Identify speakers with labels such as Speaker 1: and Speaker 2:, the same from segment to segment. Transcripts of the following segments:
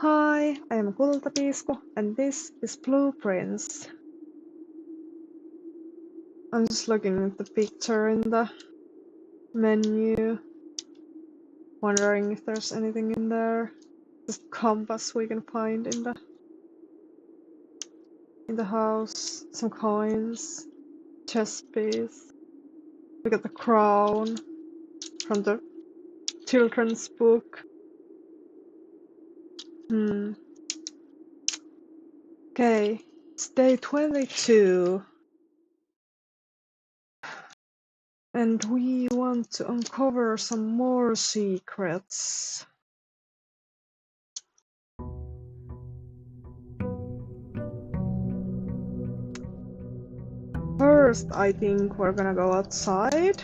Speaker 1: Hi, I am Kultapiisko and this is Blueprints. I'm just looking at the picture in the menu, wondering if there's anything in there. Just compass we can find in the house, some coins, chess piece. We got the crown from the children's book. Okay, it's day 22. And we want to uncover some more secrets. First, I think we're gonna go outside.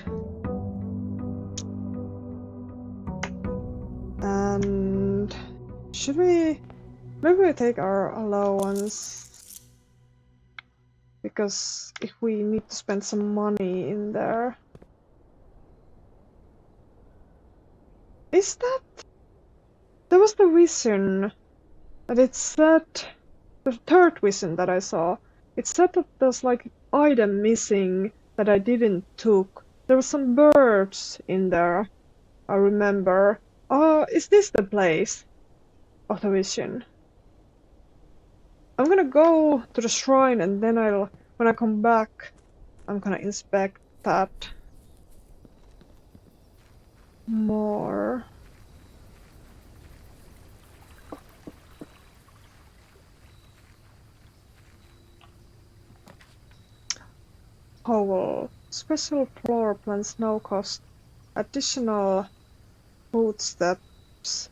Speaker 1: And should we... maybe we take our allowance. Because if we need to spend some money in there... Is that... That was the vision. But it said... The third vision that I saw. It said that there's like item missing that I didn't took. There were some birds in there. I remember. Oh, is this the place of the vision? I'm gonna go to the shrine and then when I come back, I'm gonna inspect that more. Hovel. Special floor plans now cost additional footsteps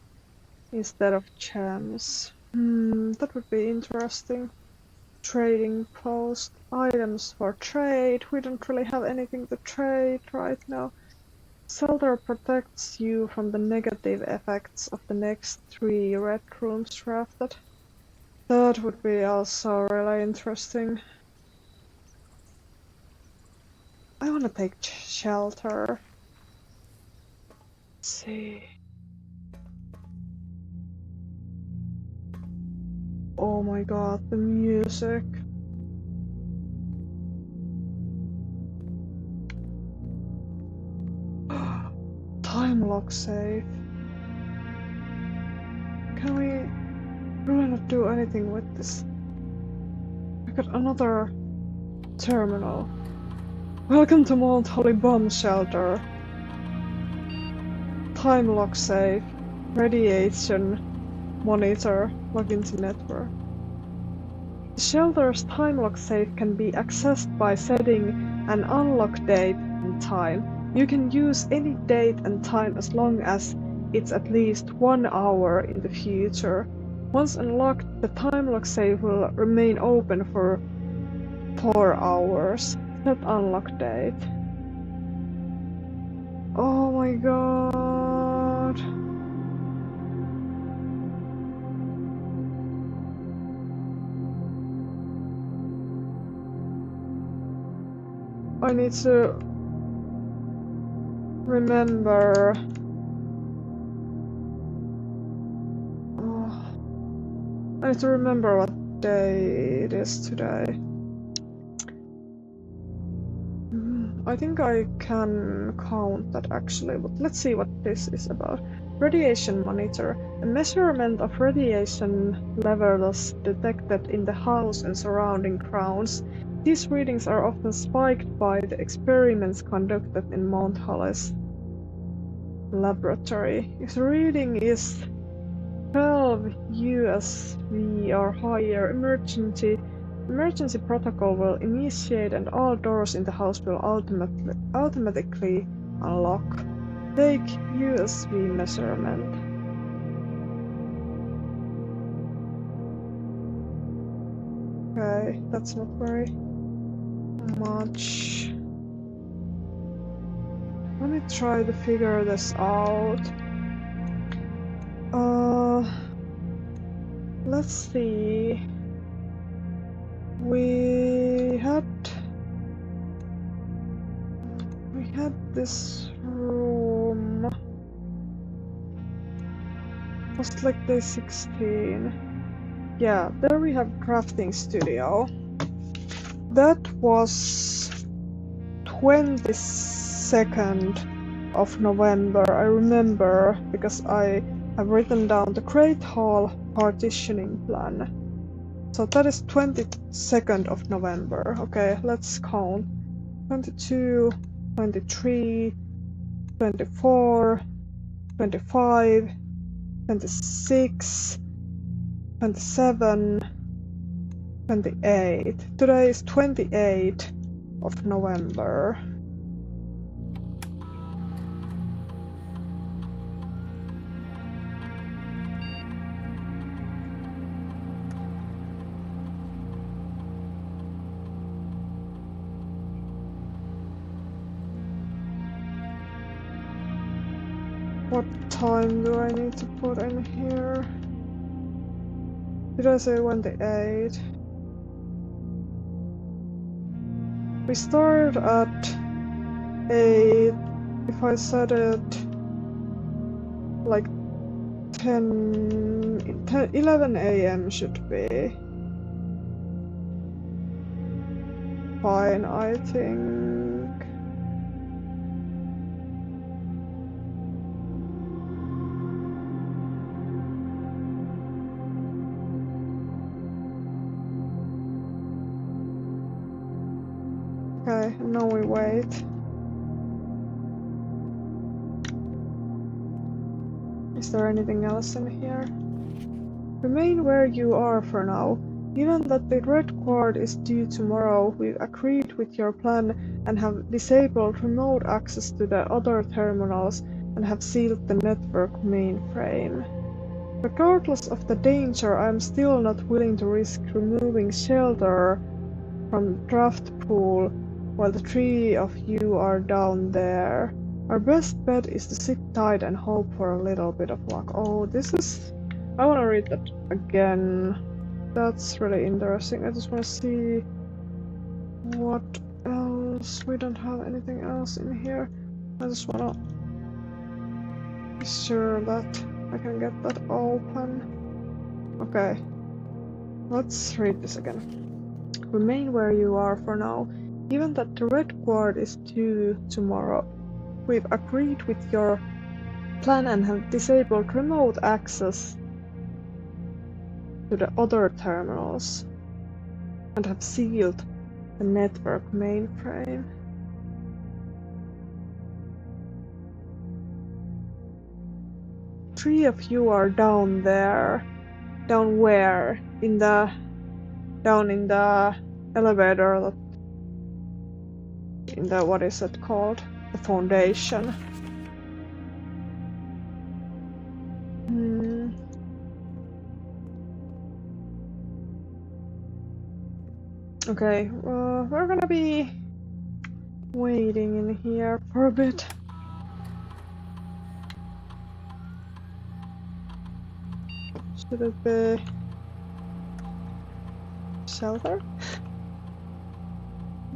Speaker 1: instead of gems. That would be interesting. Trading post. Items for trade. We don't really have anything to trade right now. Shelter protects you from the negative effects of the next 3 red rooms drafted. That would be also really interesting. I wanna take shelter. Let's see. Oh my god, the music. Time lock safe. Can we really not do anything with this? I got another terminal. Welcome to Mount Holly Bomb Shelter. Time lock safe. Radiation monitor. Log into network. The shelter's time lock safe can be accessed by setting an unlock date and time. You can use any date and time as long as it's at least 1 hour in the future. Once unlocked, the time lock safe will remain open for 4 hours. Set unlock date. Oh my god. I need to remember. I need to remember what day it is today. I think I can count that actually, but let's see what this is about. Radiation monitor. A measurement of radiation levels detected in the house and surrounding grounds. These readings are often spiked by the experiments conducted in Mount Holly's laboratory. If the reading is 12 USV or higher, emergency protocol will initiate and all doors in the house will automatically unlock. Take USV measurement. Okay, that's not very much. Let me try to figure this out. Let's see. We had this room. Was like day 16. Yeah, there we have crafting studio. That was 22nd of November. I remember because I have written down the Great Hall partitioning plan. So that is 22nd of November. Okay, let's count. 22, 23, 24, 25, 26, 27, 28. Today is 28th of November. What time do I need to put in here? Did I say 28? We started at 8. If I set it like 11 a.m. should be fine, I think. Okay, now we wait. Is there anything else in here? Remain where you are for now. Given that the red quad is due tomorrow, we've agreed with your plan and have disabled remote access to the other terminals and have sealed the network mainframe. Regardless of the danger, I am still not willing to risk removing shelter from the draft pool while the three of you are down there. Our best bet is to sit tight and hope for a little bit of luck. Oh, this is... I want to read that again. That's really interesting. I just want to see what else. We don't have anything else in here. I just want to be sure that I can get that open. Okay. Let's read this again. Remain where you are for now. Given that the red quad is due tomorrow, we've agreed with your plan and have disabled remote access to the other terminals and have sealed the network mainframe. Three of you are down there. Down where? Down in the elevator, in the, what is it called? The foundation. Okay, we're gonna be waiting in here for a bit. Should it be shelter?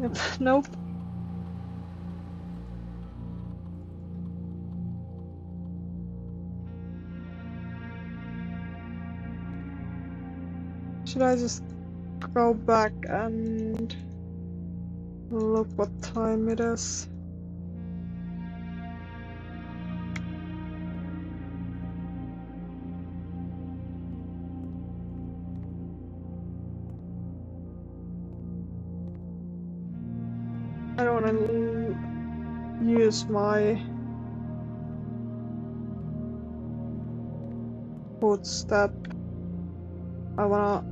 Speaker 1: Yep, nope. Should I just go back and look what time it is? I don't want to use my footstep. I wanna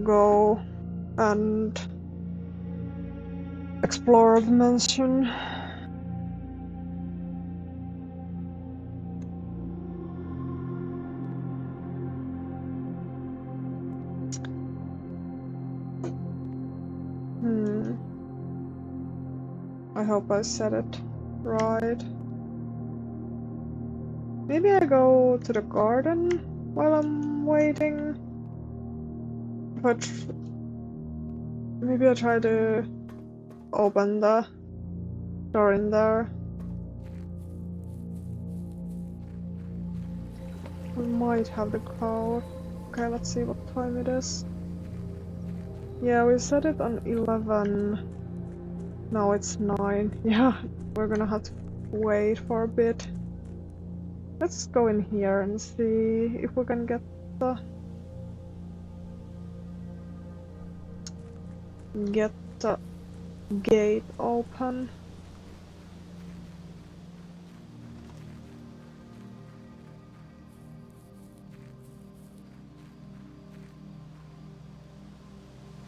Speaker 1: go and explore the mansion. I hope I said it right. Maybe I go to the garden while I'm waiting. But maybe I try to open the door in there. might have the crowd. Okay, let's see what time it is. Yeah, we set it on 11. Now it's 9. Yeah, we're gonna have to wait for a bit. Let's go in here and see if we can get the gate open.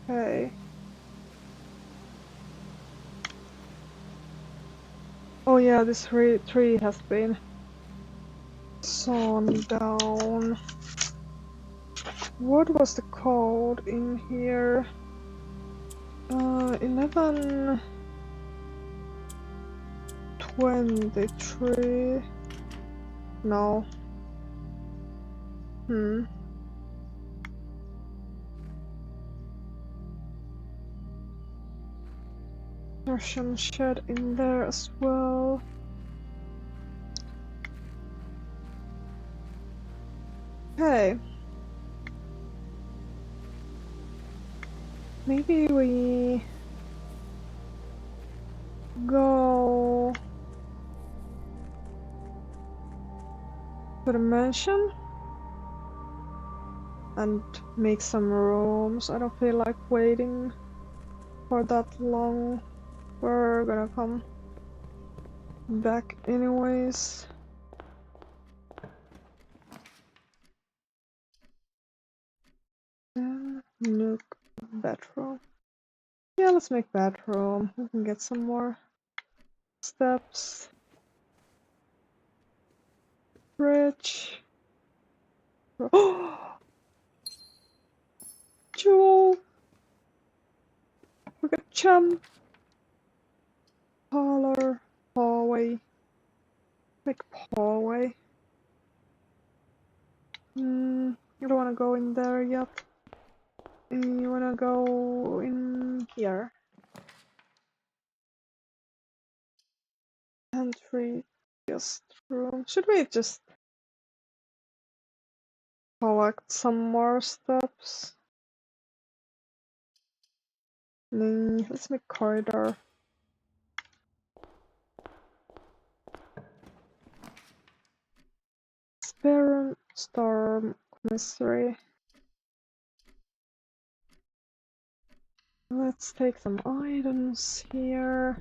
Speaker 1: Okay. Oh yeah, this tree has been sawn down. What was the code in here? 1123. No. There's some shed in there as well. Okay. Maybe we go to the mansion and make some rooms. I don't feel like waiting for that long. We're gonna come back anyways. Nook bedroom. Yeah, let's make bedroom. We can get some more steps. Fridge. Oh! Jewel! We got chum. Parlor. Hallway. Make hallway. You don't wanna go in there yet. You wanna go in here. Pantry. Guest room. Should we just collect some more steps? Let's make corridor. Spare room, storm, commissary. Let's take some items here.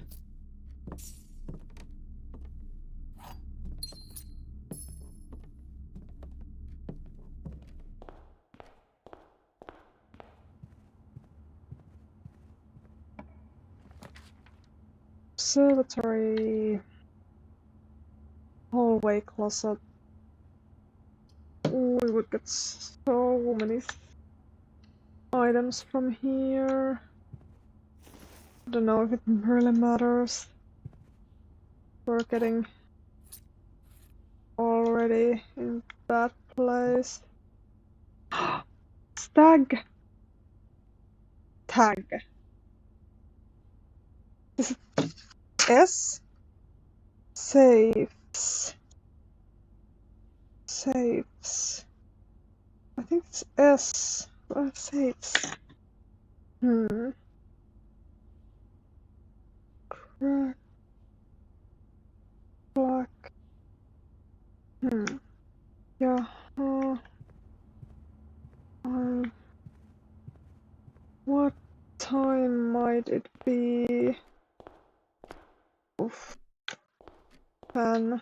Speaker 1: Observatory. Hallway closet. Ooh, we would get so many items from here. I don't know if it really matters. We're getting already in that place. Stag tag. Is it S? Safes. Safes. I think it's S. Safes. Crack. Black. Yeah. What time might it be? Oof. 10.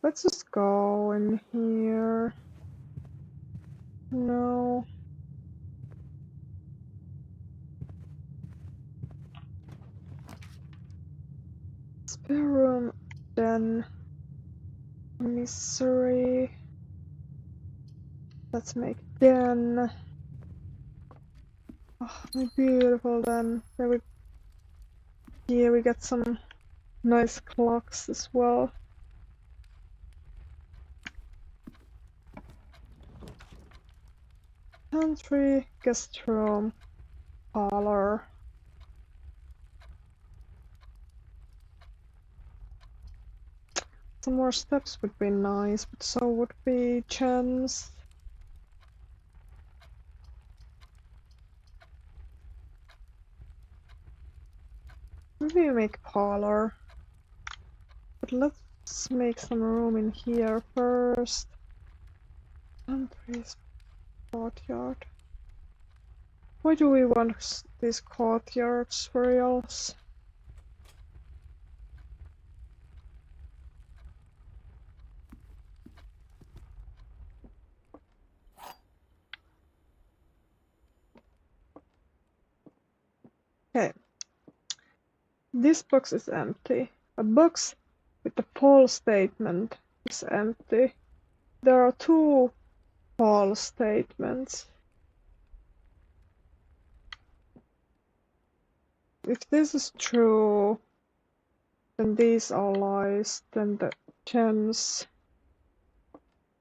Speaker 1: Let's just go in here. No. Spare room, then misery. Let's make den. Oh, beautiful den. Here we get some nice clocks as well. Pantry, guest room, parlor. Some more steps would be nice, but so would be gems. Maybe we make parlor. But let's make some room in here first. Entries, courtyard. Why do we want these courtyards for reals? Okay. This box is empty. A box with a false statement is empty. There are two false statements. If this is true, then these are lies, then the gems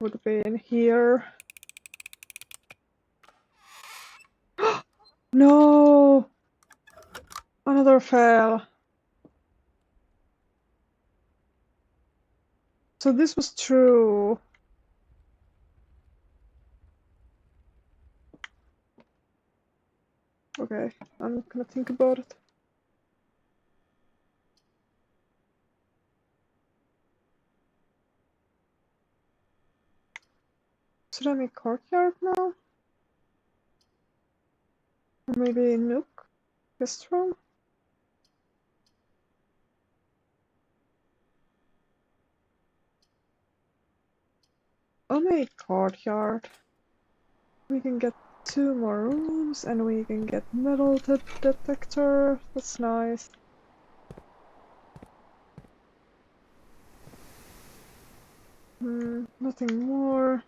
Speaker 1: would be in here. No! Another fail. So this was true. Okay, I'm gonna think about it. Should I make courtyard now? Or maybe nook? Guest room? I'll make courtyard. We can get 2 more rooms and we can get metal detector. That's nice. Nothing more.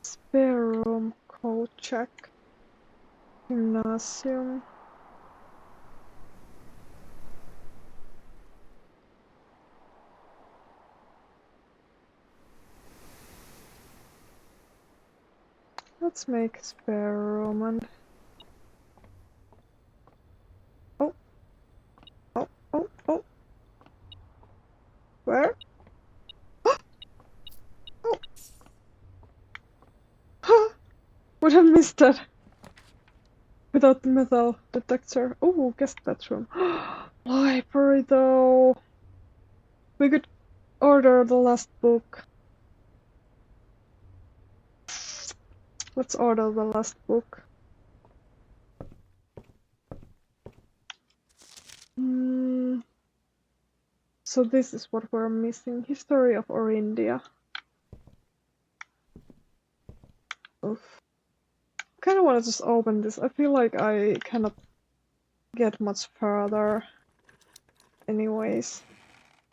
Speaker 1: Spare room, code check. Gymnasium. Let's make a spare room and... Oh! Oh, oh, oh! Where? Oh! Huh! Would have missed that! Without the metal detector. Oh, guest bedroom. Library though. We could order the last book. Let's order the last book. So this is what we're missing. History of Orindia. Oof. I kinda wanna just open this. I feel like I cannot get much further. Anyways.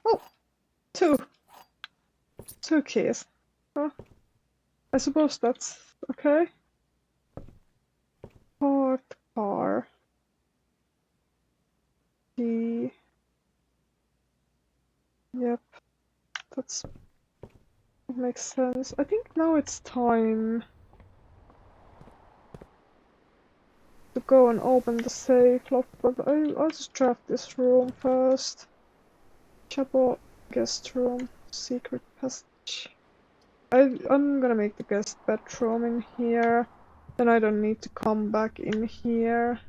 Speaker 1: Oh! Two! Two keys. Oh. I suppose that's okay. Parked car. Key. Yep. That makes sense. I think now it's time to go and open the safe lock, but I'll just draft this room first. Chapel, guest room, secret passage. I'm gonna make the guest bedroom in here, then I don't need to come back in here.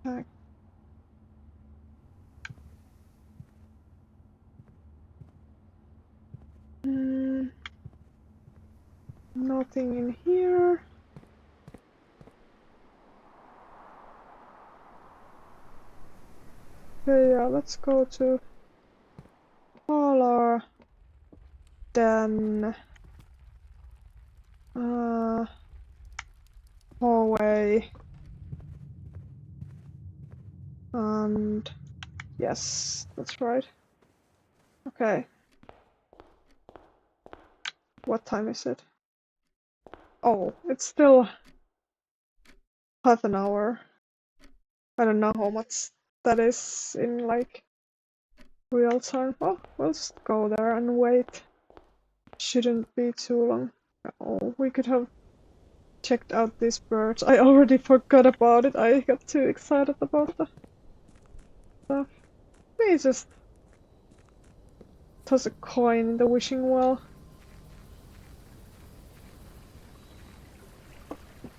Speaker 1: Back. Nothing in here. Okay, yeah, let's go to parlor, then hallway, and yes, that's right. Okay. What time is it? Oh, it's still half an hour. I don't know how much that is in like real time. Oh, we'll just go there and wait. Shouldn't be too long. Oh, we could have checked out these birds. I already forgot about it. I got too excited about that. stuff. Maybe just toss a coin in the wishing well.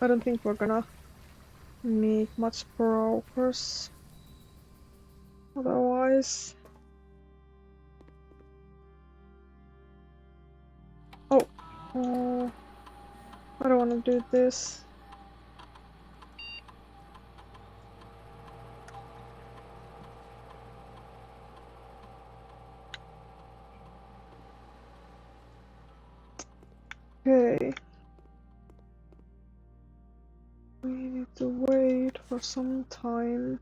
Speaker 1: I don't think we're gonna meet much progress otherwise. Oh, I don't want to do this. Okay. We need to wait for some time.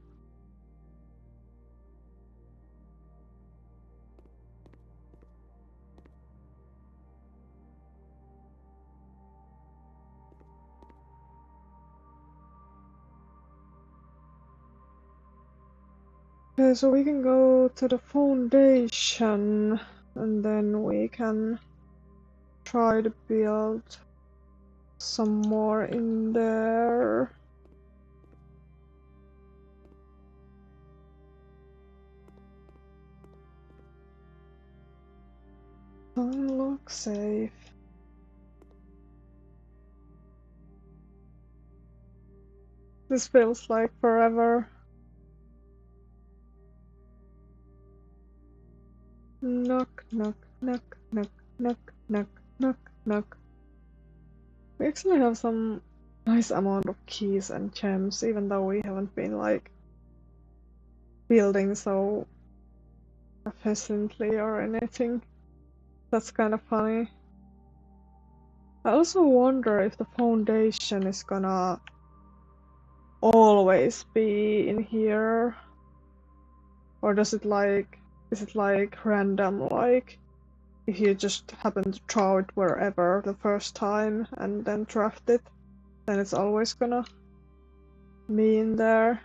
Speaker 1: Okay, so we can go to the foundation and then we can try to build some more in there. Unlock safe. This feels like forever. Knock, knock, knock, knock, knock, knock, knock, knock. We actually have some nice amount of keys and gems, even though we haven't been like building so efficiently or anything. That's kind of funny. I also wonder if the foundation is gonna always be in here, or does it like, is it like random, like if you just happen to throw it wherever the first time and then draft it, then it's always gonna be in there.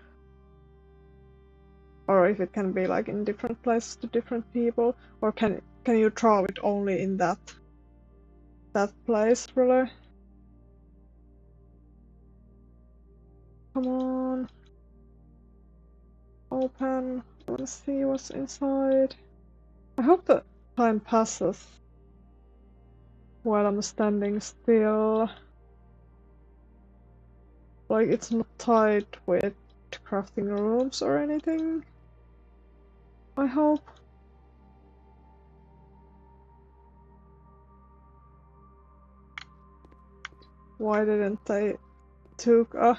Speaker 1: Or if it can be like in different places to different people, or can you draw it only in that place, really? Come on. Open. I wanna see what's inside. I hope the time passes while I'm standing still. Like it's not tied with crafting rooms or anything. I hope. Why didn't they took a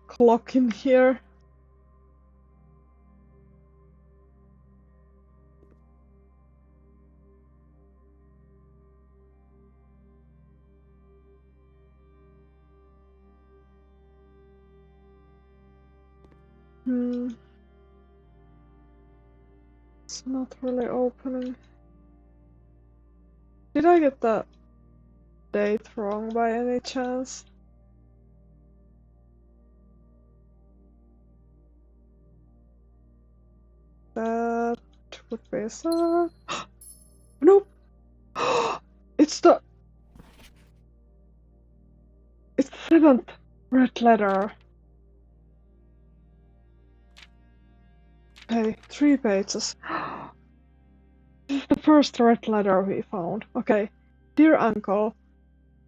Speaker 1: clock in here? It's not really opening. Did I get the date wrong by any chance? That would be so. Nope! It's the seventh red letter. Okay, 3 pages. This is the first red letter we found. Okay. Dear Uncle,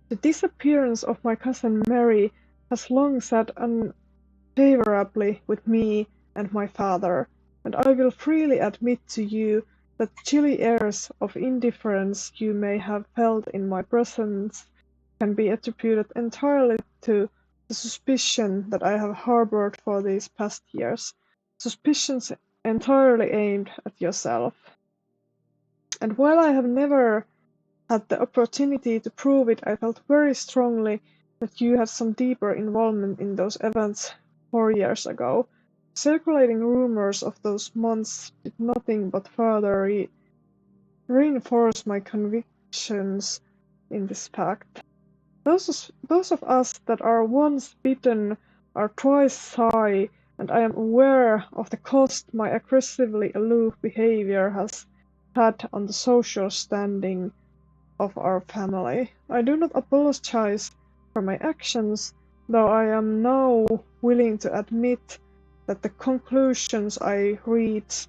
Speaker 1: the disappearance of my cousin Mary has long sat unfavorably with me and my father, and I will freely admit to you that chilly airs of indifference you may have felt in my presence can be attributed entirely to the suspicion that I have harbored for these past years. Suspicions entirely aimed at yourself. And while I have never had the opportunity to prove it, I felt very strongly that you had some deeper involvement in those events 4 years ago. Circulating rumors of those months did nothing but further reinforce my convictions in this fact. Those of us that are once bitten are twice shy, and I am aware of the cost my aggressively aloof behavior has had on the social standing of our family. I do not apologize for my actions, though I am now willing to admit that the conclusions I reached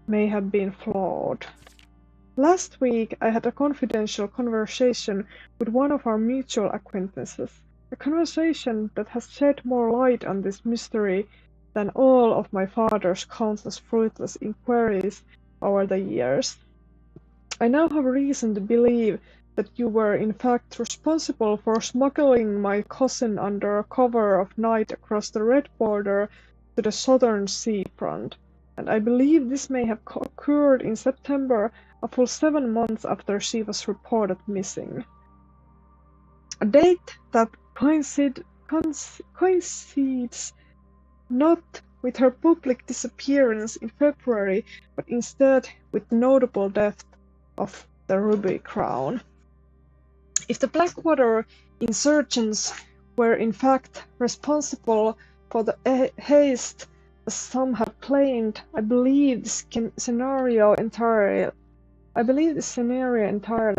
Speaker 1: may have been flawed. Last week, I had a confidential conversation with one of our mutual acquaintances, a conversation that has shed more light on this mystery than all of my father's countless fruitless inquiries over the years. I now have reason to believe that you were in fact responsible for smuggling my cousin under cover of night across the Red Border to the southern seafront, and I believe this may have occurred in September, a full 7 months after she was reported missing. A date that coincides not with her public disappearance in February, but instead with the notable death of the Ruby Crown. If the Blackwater insurgents were in fact responsible for the haste as some have claimed, I believe this scenario entirely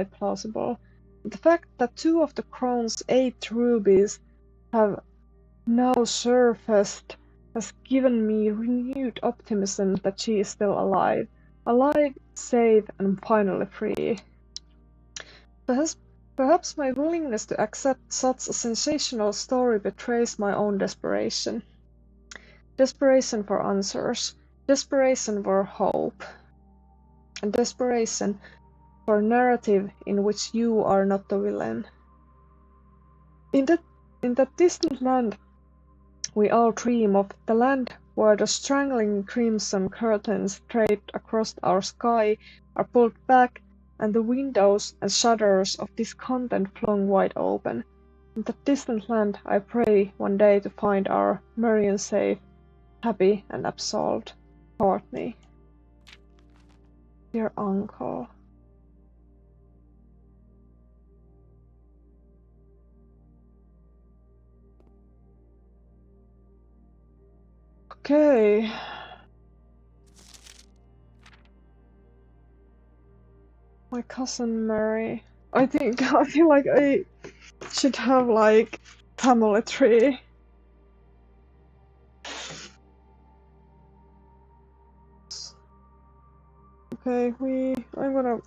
Speaker 1: plausible. The fact that 2 of the Crown's 8 rubies have now surfaced has given me renewed optimism that she is still alive, safe, and finally free. Perhaps my willingness to accept such a sensational story betrays my own desperation. Desperation for answers, desperation for hope, and desperation for a narrative in which you are not the villain. In that distant land we all dream of, the land where the strangling crimson curtains draped across our sky are pulled back and the windows and shutters of discontent flung wide open. In that distant land I pray one day to find our Marion safe, happy and absolved. Courtney. Dear uncle. Okay. My cousin Mary. I feel like I should have like family tree. Okay, I'm gonna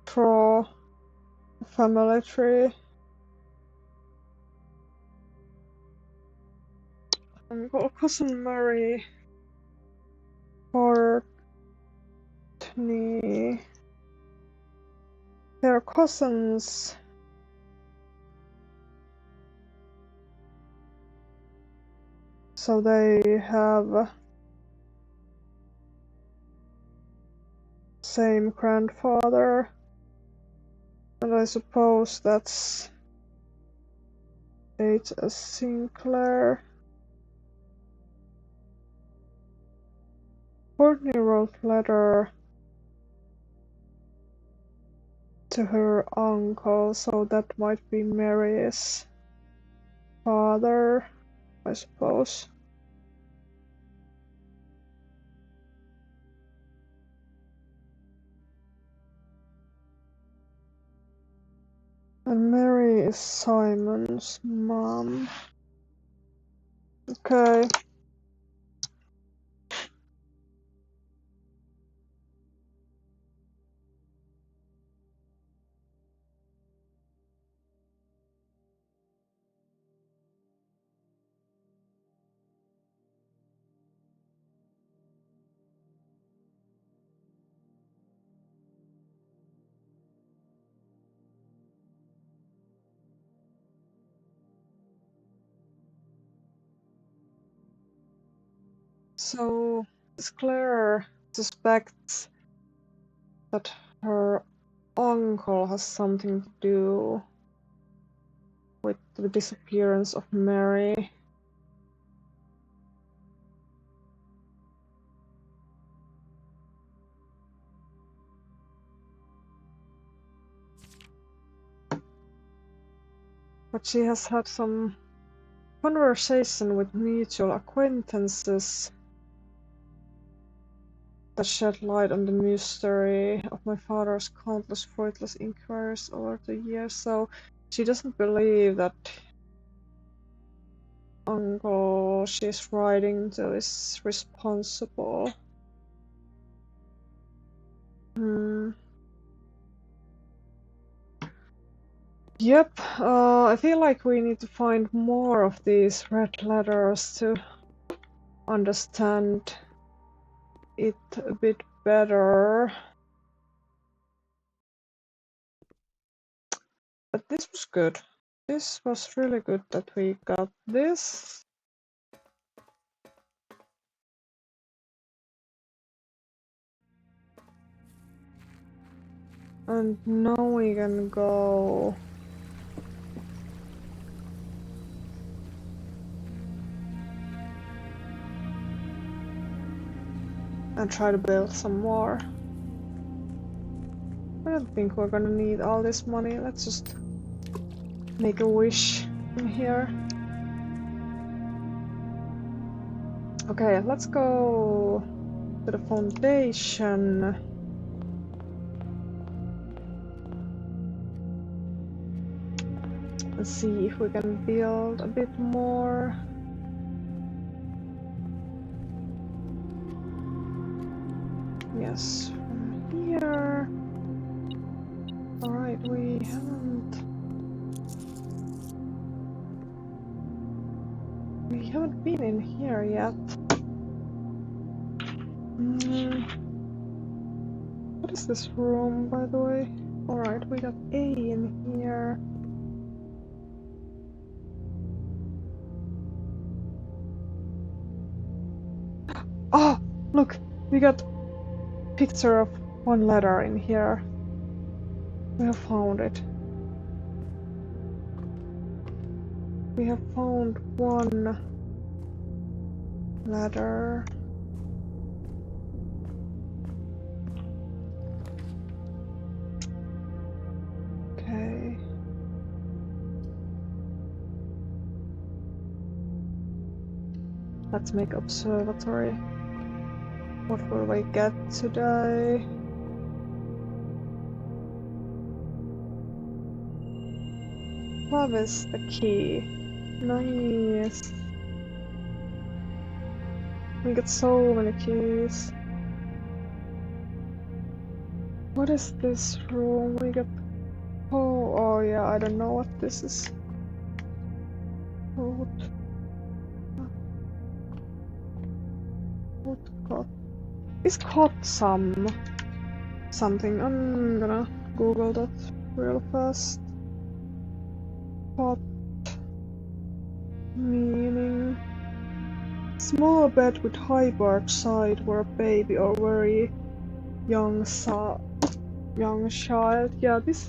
Speaker 1: draw a family tree. I'm gonna cousin Mary, Courtney. They're cousins. So they have same grandfather. And I suppose that's H.S. Sinclair. Courtney wrote letter to her uncle, so that might be Mary's father, I suppose. And Mary is Simon's mom. Okay. So Claire suspects that her uncle has something to do with the disappearance of Mary. But she has had some conversation with mutual acquaintances that shed light on the mystery of my father's countless fruitless inquiries over the years, so she doesn't believe that uncle she's writing to is responsible. Yep, I feel like we need to find more of these red letters to understand it a bit better. But this was good. This was really good that we got this. And now we can go and try to build some more. I don't think we're gonna need all this money. Let's just make a wish in here. Okay, let's go to the foundation. And see if we can build a bit more. Yes, from here. Alright, we haven't been in here yet. What is this room, by the way? Alright, we got A in here. Oh, look, we got picture of one letter in here. We have found it. We have found one letter. Okay. Let's make observatory. What will we get today? Love is the key. Nice. We got so many keys. What is this room? We got... Oh yeah, I don't know what this is. What cot? Is cot something? I'm gonna Google that real fast. Cot meaning small bed with high barred side where a baby or very young child. Yeah, this.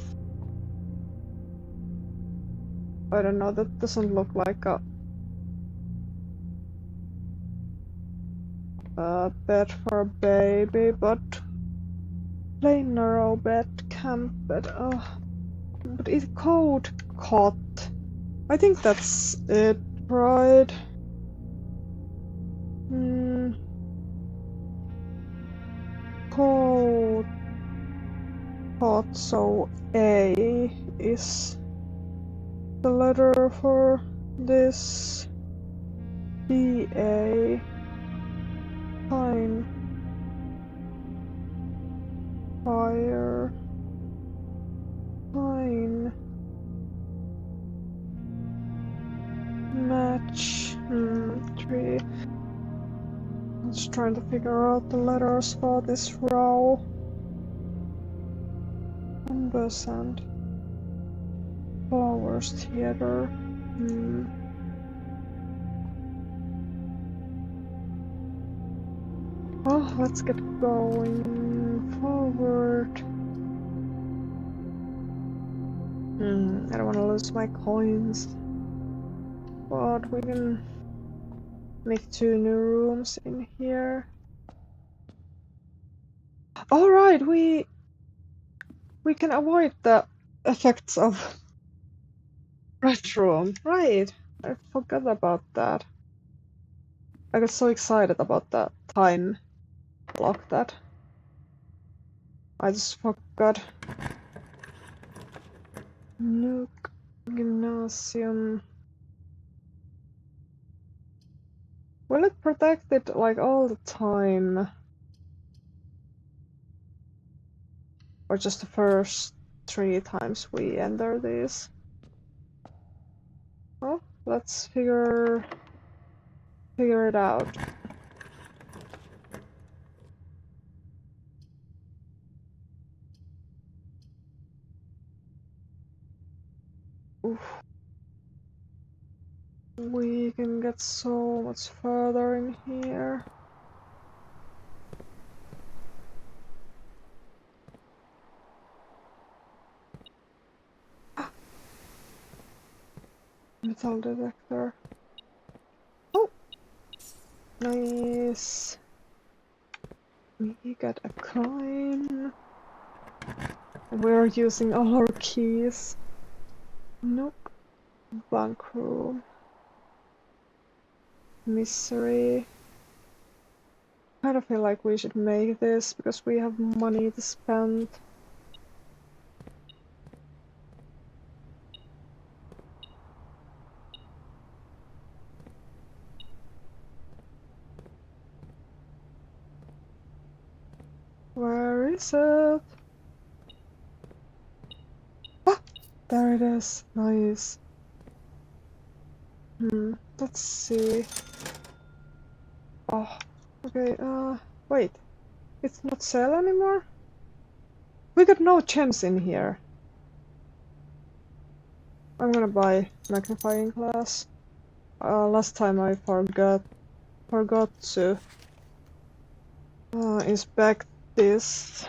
Speaker 1: I don't know. That doesn't look like a bed for a baby, but plain narrow bed, camp bed. But it's called cot. I think that's it, right? Called cot. So A is the letter for this. B-A. Fine. Fire. Fine. Match. 3. I'm just trying to figure out the letters for this row. Ampersand. Flowers theater. Oh, let's get going forward. I don't want to lose my coins. But we can make 2 new rooms in here. Alright, we can avoid the effects of red room. Right, I forgot about that. I got so excited about that time block that I just forgot. Nuke Gymnasium. Will it protect it like all the time? Or just the first 3 times we enter this? Well, let's figure it out. Oof. We can get so much further in here. Metal detector. Oh! Nice. We got a coin. We're using all our keys. Nope. Bunk room. Misery. I kind of feel like we should make this because we have money to spend. Where is it? Ah! There it is. Nice. Let's see. Oh, okay, wait. It's not sell anymore? We got no gems in here. I'm gonna buy magnifying glass. Last time I forgot to inspect this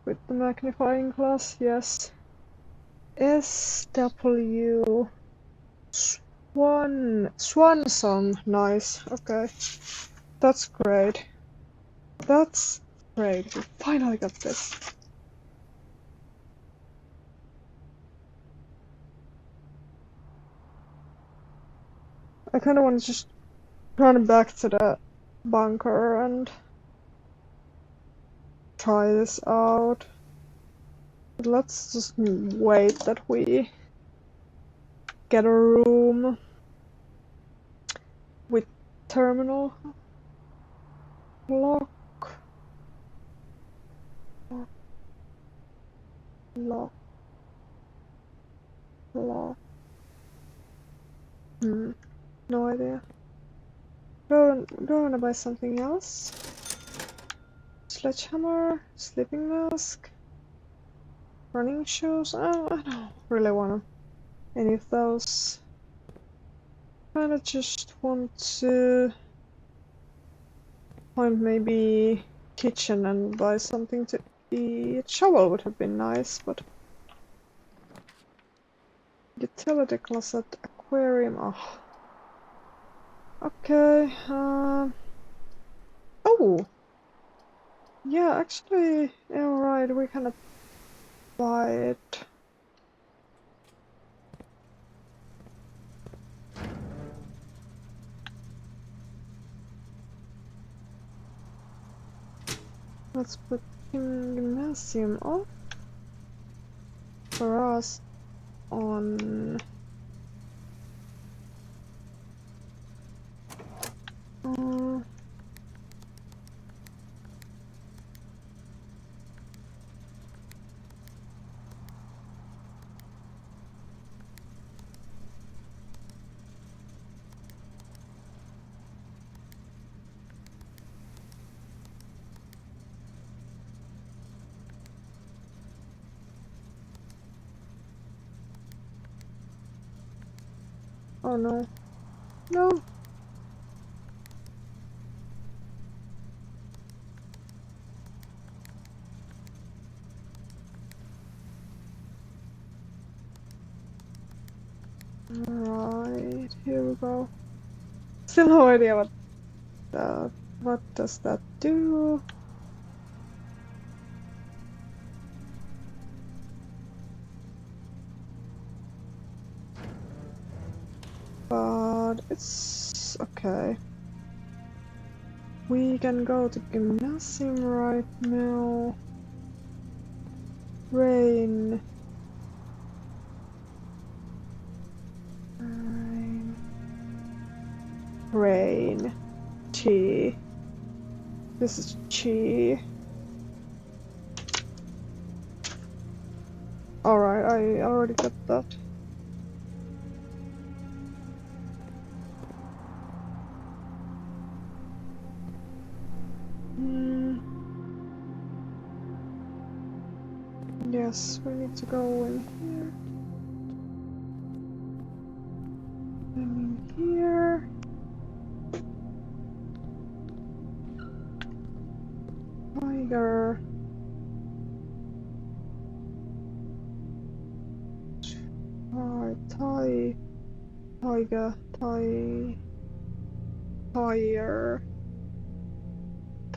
Speaker 1: with the magnifying glass. Yes. SW Swan song. Nice. Okay. That's great. That's great. We finally got this. I kind of want to just run back to the bunker and try this out. But let's just wait that we get a room with terminal lock. Lock. No idea. Go and buy something else. Sledgehammer, sleeping mask, running shoes. I don't really want any of those. Kinda just want to find maybe kitchen and buy something to eat. Shovel would have been nice, but utility closet, aquarium. Oh. Okay. Oh. Yeah, actually, alright. We can buy it. Let's put gymnasium off for us on. Oh no. No. Alright, here we go. Still no idea what does that do? But it's okay. We can go to gymnasium right now. Rain. Rain. This is chi. Alright, I already got that. Yes, we need to go in here. And in here. Tiger. Alright, tiger,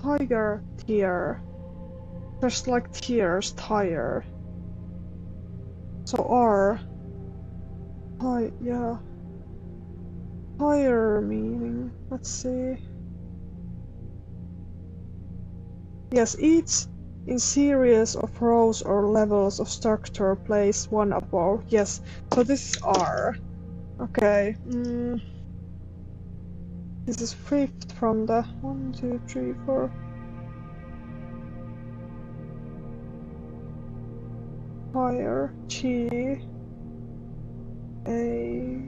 Speaker 1: tiger tier. There's like tiers, tire. So R. Yeah. Tire meaning. Let's see. Yes, each in series of rows or levels of structure place one above. Yes, so this is R. Okay. This is fifth from the 1, 2, 3, 4. Fire, chi, a.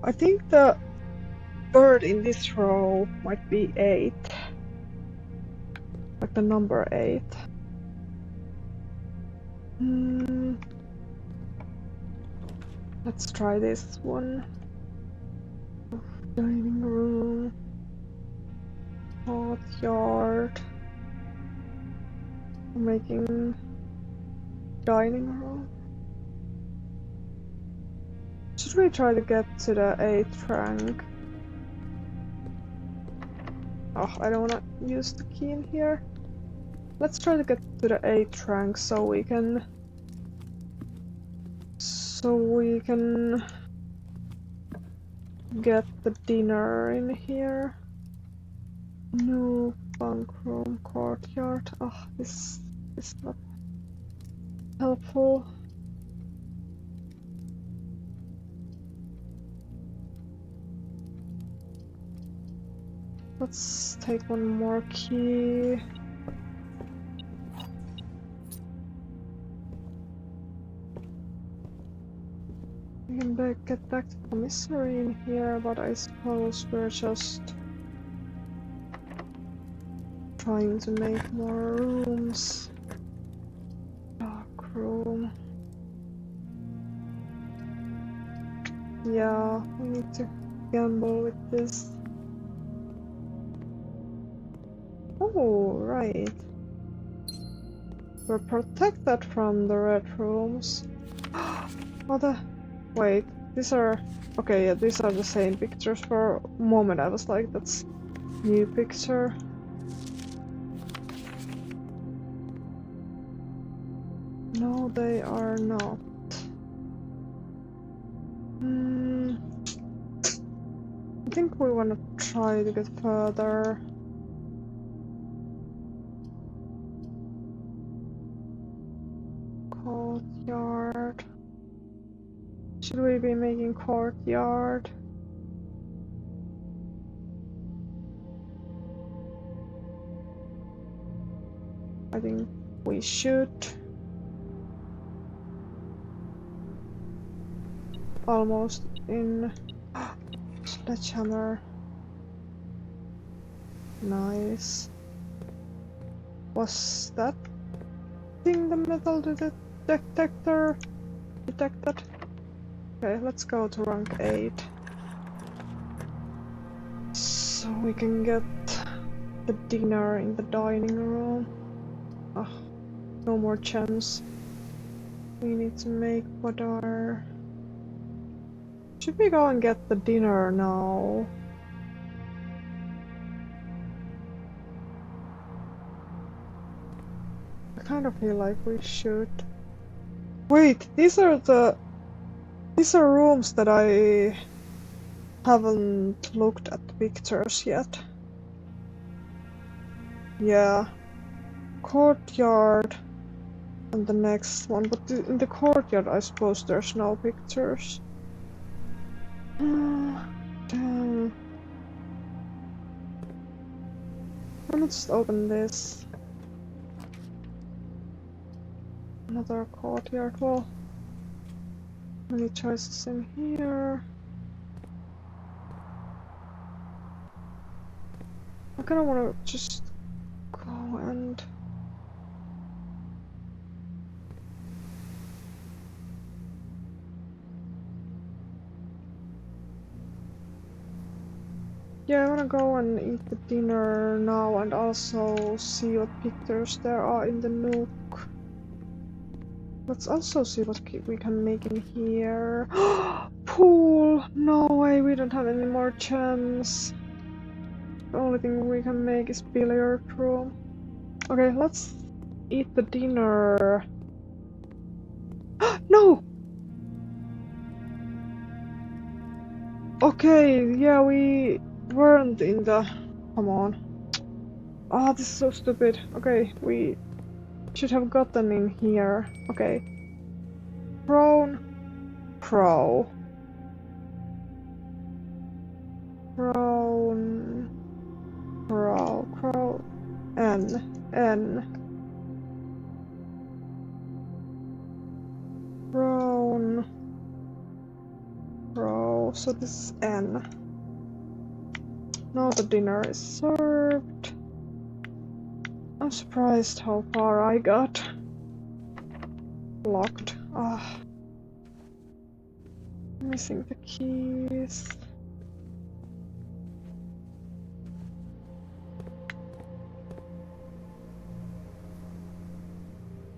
Speaker 1: I think the bird in this row might be 8. Like the number 8. Let's try this one. Dining room. Courtyard. Making dining room. Should we try to get to the 8th rank? Oh, I don't wanna use the key in here. Let's try to get to the 8th rank so we can get the dinner in here. No bunk room, courtyard. Oh, this is not helpful. Let's take one more key. We can get back to the commissary in here, but I suppose we're just trying to make more rooms. Dark room. Yeah, we need to gamble with this. Oh, right. We're protected from the red rooms. Oh, wait, these are... Okay, yeah, these are the same pictures. For a moment I was like, that's new picture. No, they are not. I think we want to try to get further. Courtyard. Should we be making courtyard? I think we should. Almost in. Sledgehammer. Nice. Was that thing the metal detector detected? Okay, let's go to rank 8. So we can get the dinner in the dining room. Oh, no more chance. We need to make Badar. Should we go and get the dinner now? I kind of feel like we should. Wait, these are rooms that I haven't looked at the pictures yet. Yeah. Courtyard and the next one, but in the courtyard I suppose there's no pictures. Damn. Let me just open this. Another courtyard wall. Many choices in here. I kinda wanna just go and... Yeah, I wanna go and eat the dinner now and also see what pictures there are in the nook. Let's also see what we can make in here. Pool! No way, we don't have any more gems. The only thing we can make is billiard room. Okay, let's eat the dinner. No! Okay, yeah, we weren't in the... Come on. Ah, this is so stupid. Okay, we should have gotten in here. Okay. Prone. Pro. Prone. Pro. Crow. N. N. Prone. Pro. So this is N. Now the dinner is served. I'm surprised how far I got. Locked. Ah. Missing the keys.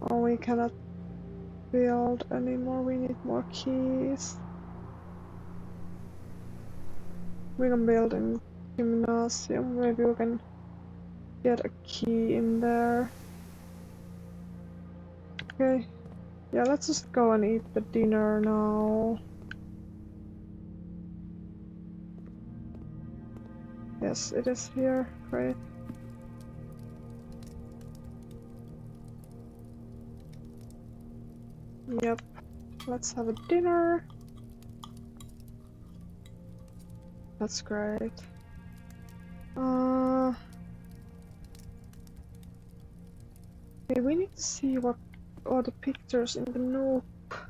Speaker 1: Oh, we cannot build anymore. We need more keys. We can build in gymnasium. Maybe we can get a key in there. Okay. Yeah, let's just go and eat the dinner now. Yes, it is here. Great. Yep. Let's have a dinner. That's great. Okay, we need to see what are the pictures in the nook.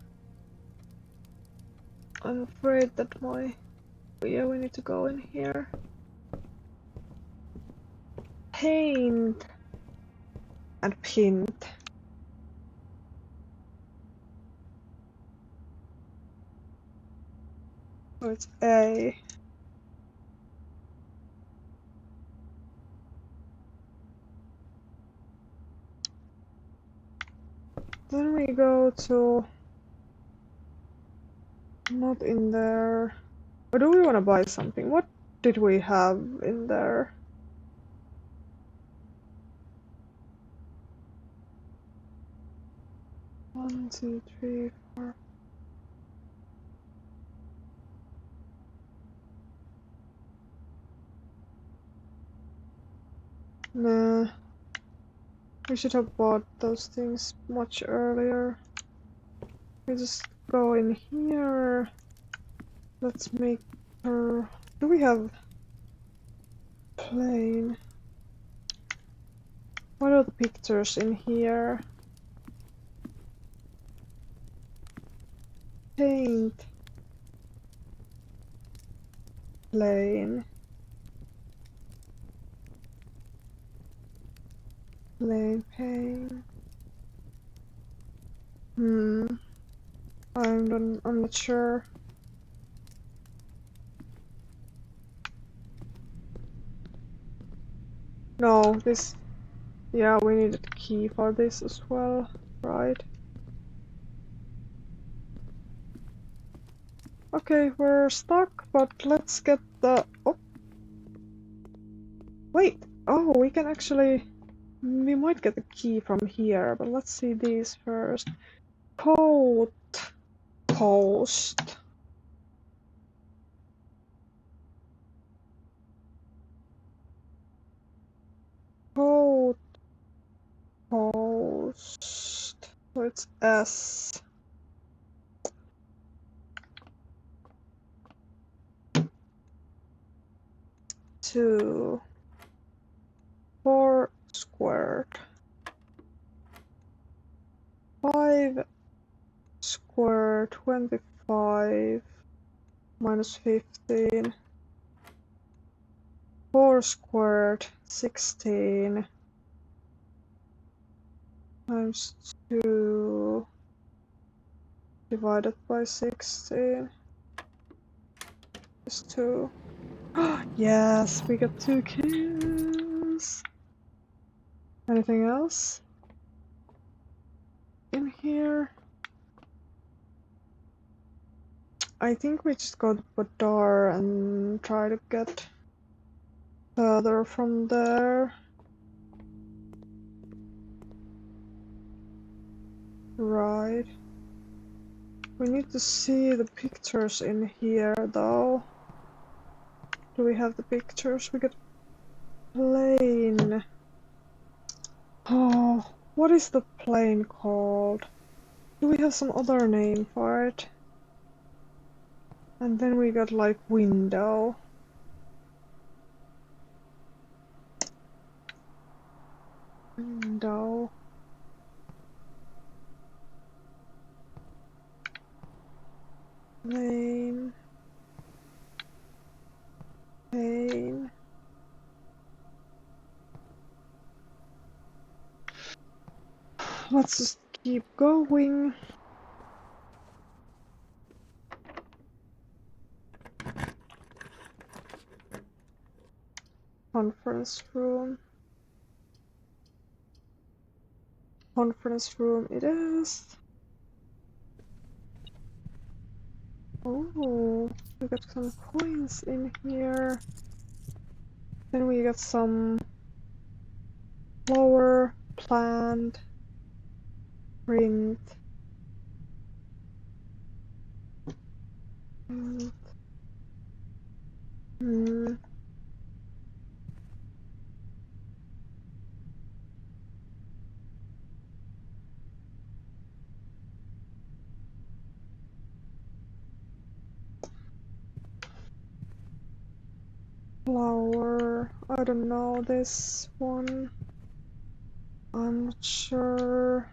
Speaker 1: I'm afraid that yeah, we need to go in here. Paint and pint. So it's A. Then we go to... Not in there. Or do we want to buy something? What did we have in there? One, two, three, four. Nah. We should have bought those things much earlier. We just go in here. Let's make her... Do we have... Plain? What are the pictures in here? Paint. Plain. Plain paint. I'm not sure. No, this... Yeah, we needed a key for this as well, right? Okay, we're stuck, but let's get the... Oh! Wait! Oh, we can actually... We might get the key from here, but let's see these first. Coat. Post. Coat. Post. So it's S. Two. squared. 5 squared, 25 minus 15. 4 squared, 16 times 2 divided by 16 is 2. Yes, we got 2 kills. Anything else in here? I think we just go to Badar and try to get further from there. Right. We need to see the pictures in here though. Do we have the pictures? We got plane. Oh, what is the plane called? Do we have some other name for it? And then we got like window. Window. Plane. Plane. Let's just keep going. Conference room. Conference room it is. Oh, we got some coins in here. Then we got some flower, plant, print. Flower. I don't know this one. I'm not sure.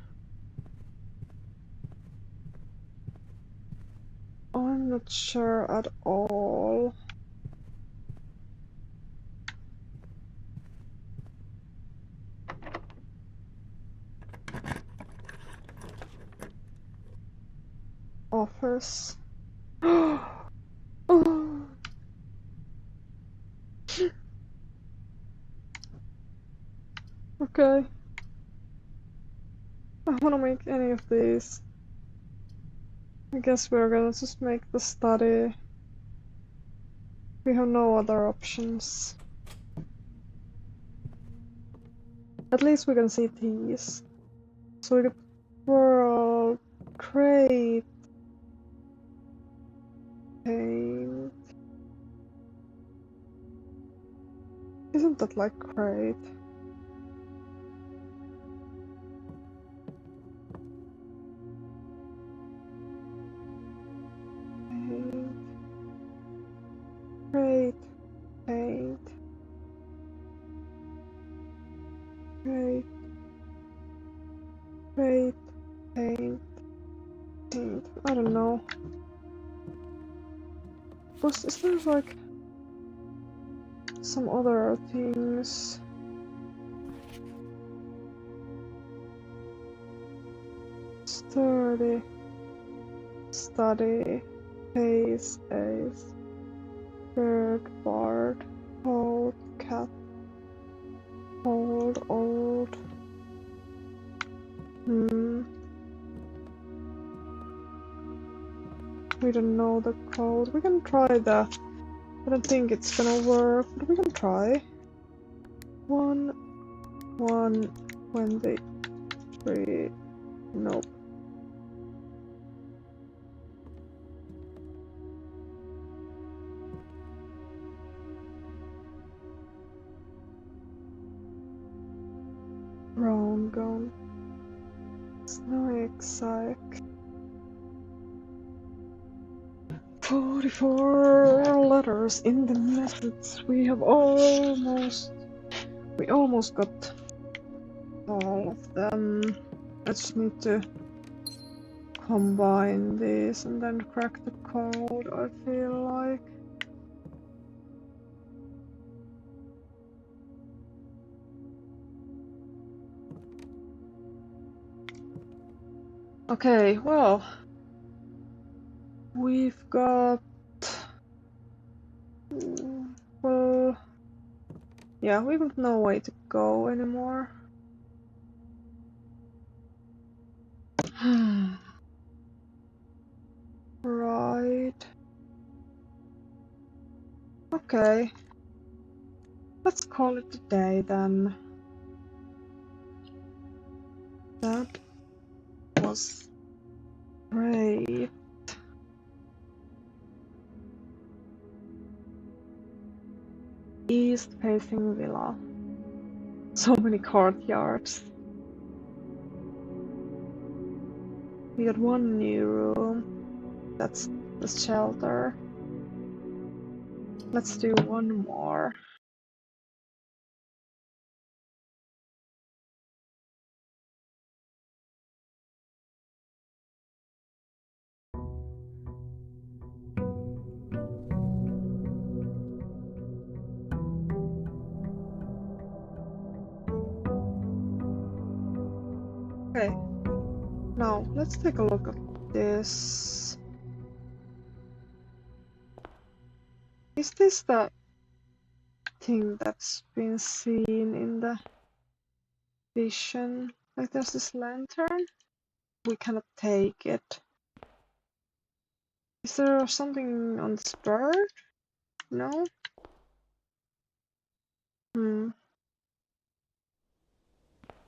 Speaker 1: I'm not sure at all. Office. Oh. Okay. I wanna make any of these. I guess we're gonna just make the study. We have no other options. At least we can see these. So we got world, crate, paint. Isn't that like crate? Paint. Crate, paint. Crate. Crate, paint. Paint. I don't know. Is there like some other things? Sturdy. Study. Pace. Ace. Bird. Bard. Hold. Cat. Hold. Old. We don't know the code. We can try that. I don't think it's gonna work, but we can try. 1, 1, 23. Nope. Wrong gun. Snowy exotic. 44 letters in the methods. We almost got of them. I just need to combine these and then crack the code, I feel like. Okay, well, we've got... well, yeah, we've got no way to go anymore. Right. Okay. Let's call it a day then. That was great. East facing villa. So many courtyards. We got one new room. That's the shelter. Let's do one more. Okay. Now, let's take a look at this. Is this the thing that's been seen in the vision? Like there's this lantern? We cannot take it. Is there something on this bird? No?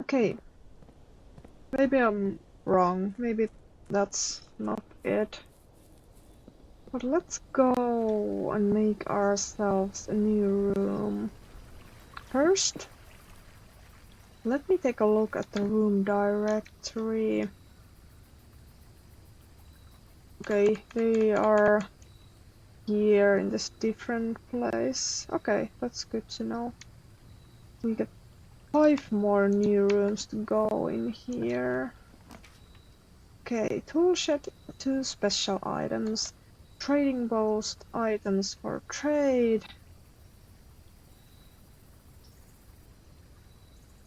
Speaker 1: Okay. Maybe I'm wrong. Maybe that's not it. But let's go and make ourselves a new room. First, let me take a look at the room directory. Okay, they are here in this different place. Okay, that's good to know. We get 5 more new rooms to go in here. Okay, toolshed, 2 special items. Trading post, items for trade.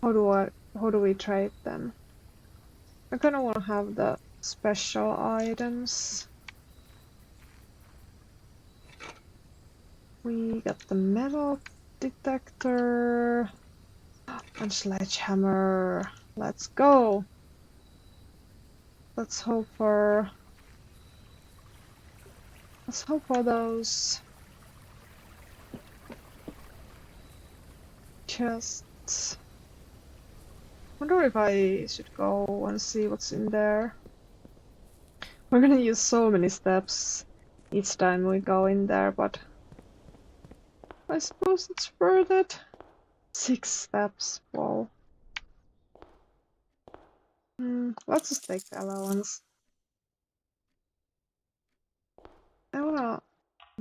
Speaker 1: How do we trade them? I kinda wanna have the special items. We got the metal detector and sledgehammer. Let's go. Let's hope for those chests. Wonder if I should go and see what's in there. We're gonna use so many steps each time we go in there, but I suppose it's worth it. 6 steps, whoa. Let's just take the allowance. I wanna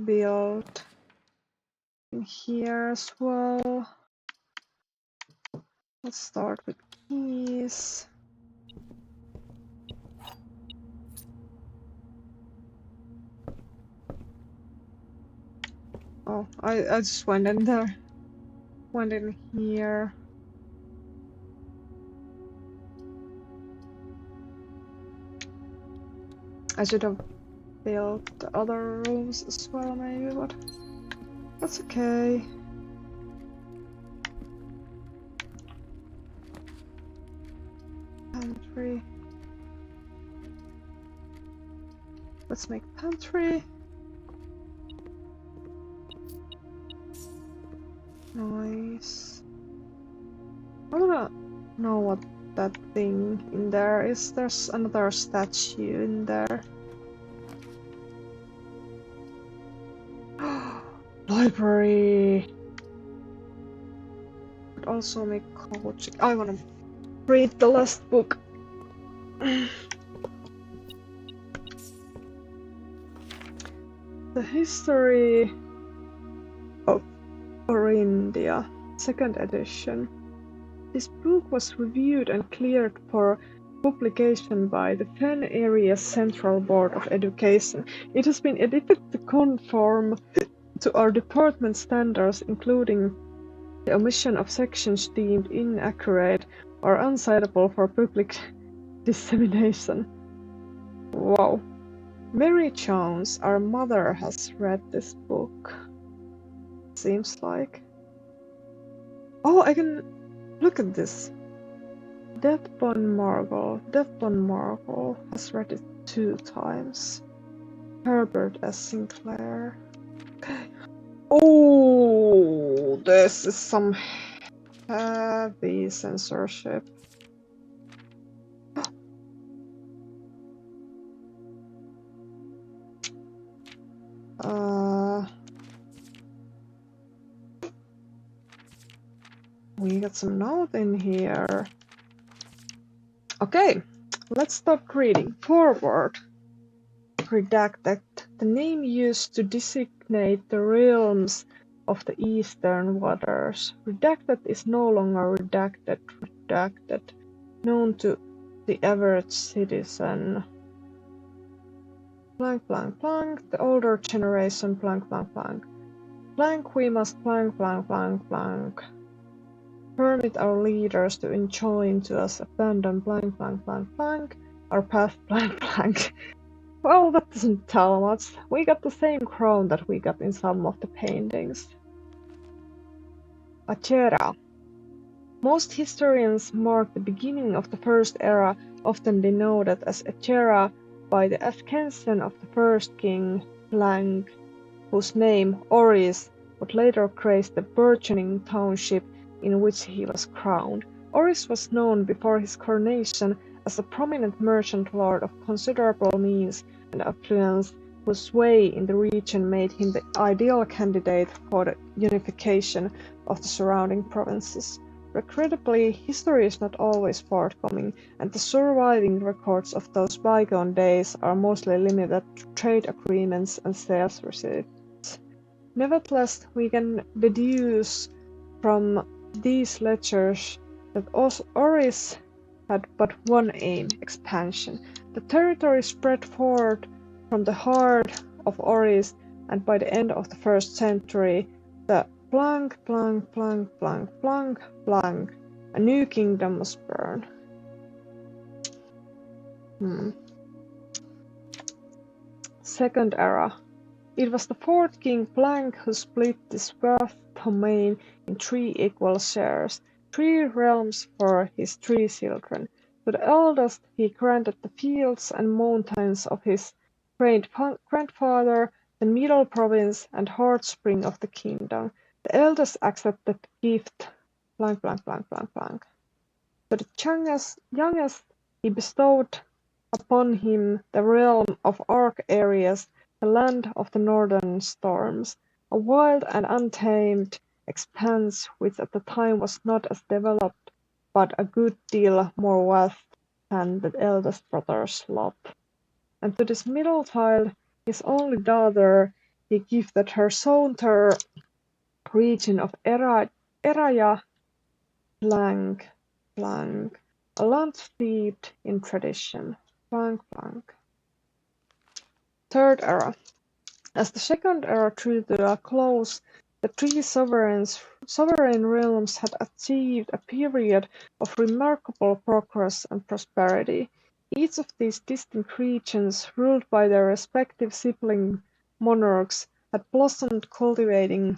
Speaker 1: build in here as well. Let's start with keys. Oh, I just went in there. Went in here. I should have built the other rooms as well, maybe, but that's okay. Pantry. Let's make pantry. Nice. I wanna know what that thing in there is. There's another statue in there. Library. Could also make coach. I wanna read the last book. The history of Orindia, 2nd edition. This book was reviewed and cleared for publication by the Fen Area Central Board of Education. It has been edited to conform to our department standards, including the omission of sections deemed inaccurate or unsuitable for public dissemination. Wow. Mary Jones, our mother, has read this book. Seems like. Oh, I can look at this. Deathbone Margle has read it 2 times. Herbert S. Sinclair. Okay. Oh, this is some heavy censorship. We got some note in here. Okay, let's start reading. Forward. Redacted. The name used to designate the realms of the eastern waters. Redacted is no longer redacted. Known to the average citizen. Blank, blank, blank. The older generation, blank, blank, blank. Blank, we must blank, blank, blank, blank. Permit our leaders to enjoin to us abandon blank, blank, blank, blank. Our path, blank, blank. Well, that doesn't tell much. We got the same crown that we got in some of the paintings. Achera. Most historians mark the beginning of the first era, often denoted as Achera by the ascension of the first king, Blank, whose name, Oris, would later grace the burgeoning township in which he was crowned. Oris was known before his coronation as a prominent merchant lord of considerable means and affluence, whose sway in the region made him the ideal candidate for the unification of the surrounding provinces. Regrettably, history is not always forthcoming, and the surviving records of those bygone days are mostly limited to trade agreements and sales receipts. Nevertheless, we can deduce from these ledgers that Oris had but one aim: expansion. The territory spread forward from the heart of Oris, and by the end of the 1st century, the blank, blank, blank, blank, blank, blank, a new kingdom was born. Second era. It was the 4th king Blank who split this vast domain in 3 equal shares, 3 realms for his 3 children. To the eldest he granted the fields and mountains of his great-grandfather, the middle province and heartspring of the kingdom. The eldest accepted the gift blank, blank, blank, blank, blank. To the youngest he bestowed upon him the realm of Arc Areas, the land of the northern storms, a wild and untamed expanse which at the time was not as developed, but a good deal more vast than the eldest brother's lot. And to this middle child, his only daughter, he gifted her southern region of Eraya blank, blank, a land steeped in tradition. Blank, blank. Third era. As the second era drew to a close, the 3 sovereign realms had achieved a period of remarkable progress and prosperity. Each of these distinct regions, ruled by their respective sibling monarchs, had blossomed, cultivating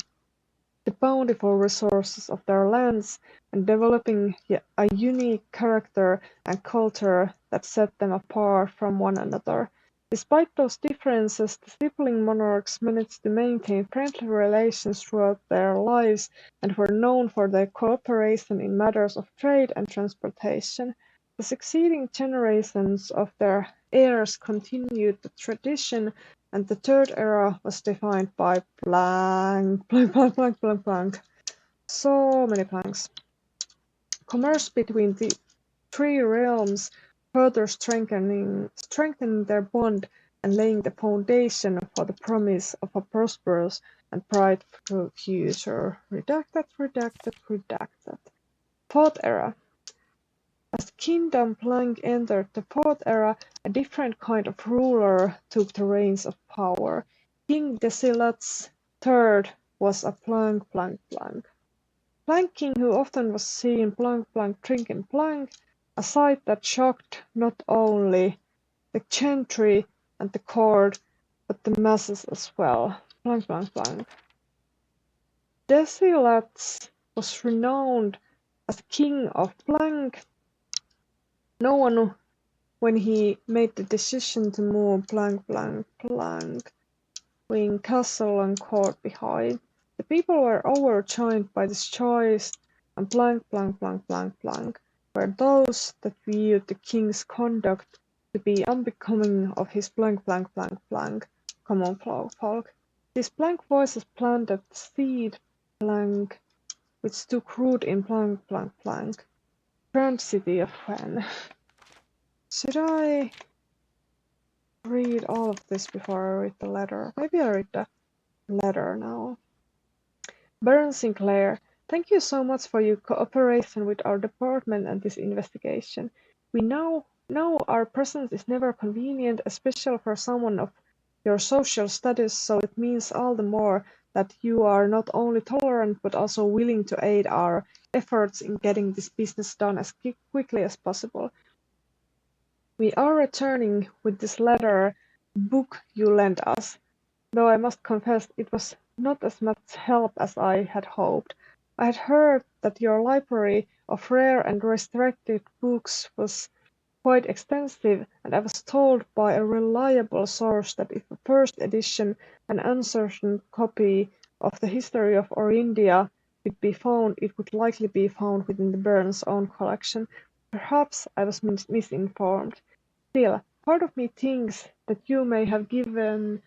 Speaker 1: the bountiful resources of their lands and developing a unique character and culture that set them apart from one another. Despite those differences, the sibling monarchs managed to maintain friendly relations throughout their lives and were known for their cooperation in matters of trade and transportation. The succeeding generations of their heirs continued the tradition, and the third era was defined by blank, blank, blank, blank, blank, blank. So many blanks. Commerce between the 3 realms, further strengthening their bond and laying the foundation for the promise of a prosperous and bright future. Redacted. Fourth Era. As Kingdom Blank entered the Fourth Era, a different kind of ruler took the reins of power. King Desilat's third was a Blank Blank Blank. Blank King who often was seen Blank Blank drinking Blank, a sight that shocked not only the gentry and the court, but the masses as well. Blank Blank Blank. Desilat was renowned as king of Blank. No one, when he made the decision to move Blank Blank Blank, leaving castle and court behind, the people were overjoyed by this choice, and Blank Blank Blank Blank Blank were those that viewed the king's conduct to be unbecoming of his Blank Blank Blank Blank common folk. These blank voices planted the seed Blank, which took root in Blank Blank Blank, grand city of Fen. Should I read all of this before I read the letter? Maybe I read the letter now. Baron Sinclair, thank you so much for your cooperation with our department and this investigation. We know our presence is never convenient, especially for someone of your social status, so it means all the more that you are not only tolerant but also willing to aid our efforts in getting this business done as quickly as possible. We are returning with this letter book you lent us, though I must confess it was not as much help as I had hoped. I had heard that your library of rare and restricted books was quite extensive, and I was told by a reliable source that if a first edition, an uncertain copy of the history of Orindia could be found, it would likely be found within the Baron's own collection. Perhaps I was misinformed. Still, part of me thinks that you may have given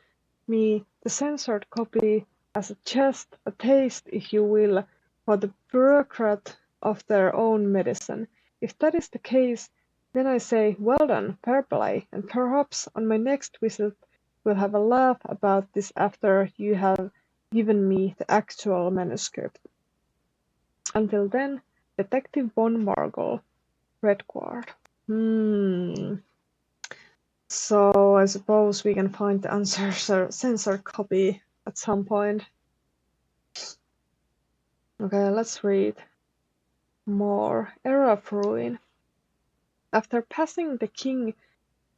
Speaker 1: me the censored copy as a jest, a taste, if you will, for the bureaucrat of their own medicine. If that is the case, then I say, well done, fair play, and perhaps on my next visit we'll have a laugh about this after you have given me the actual manuscript. Until then, Detective von Margle, Redguard. So I suppose we can find the uncensored copy at some point. Okay, let's read more. Era of Ruin. After passing the king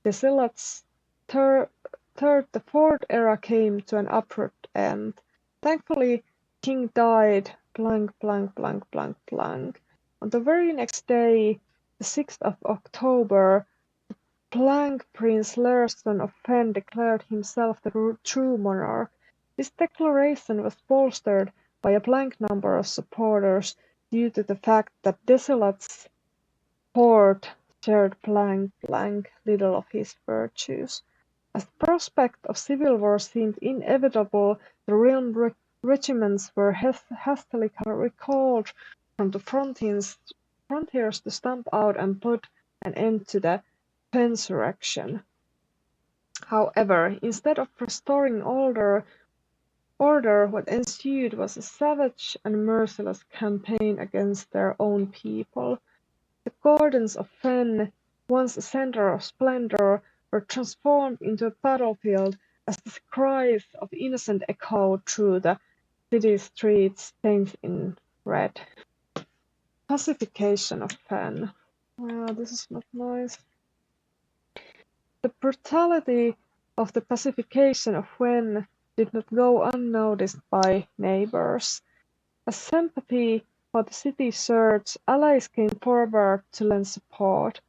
Speaker 1: Desilat's third, the fourth era came to an abrupt end. Thankfully, king died blank blank blank blank blank. On the very next day, the 6th of October, blank Prince Lerston of Fen declared himself the true monarch. This declaration was bolstered by a blank number of supporters due to the fact that Desilat's court shared blank blank little of his virtues. As the prospect of civil war seemed inevitable, the realm regiments were hastily recalled from the frontiers to stamp out and put an end to the Fensurrection. However, instead of restoring order, what ensued was a savage and merciless campaign against their own people. The gardens of Fen, once a center of splendor, were transformed into a battlefield as the cries of innocent echoed through the city streets stained in red. Pacification of Fen. Wow, this is not nice. The brutality of the pacification of Fen did not go unnoticed by neighbors. As sympathy for the city surged, allies came forward to lend support.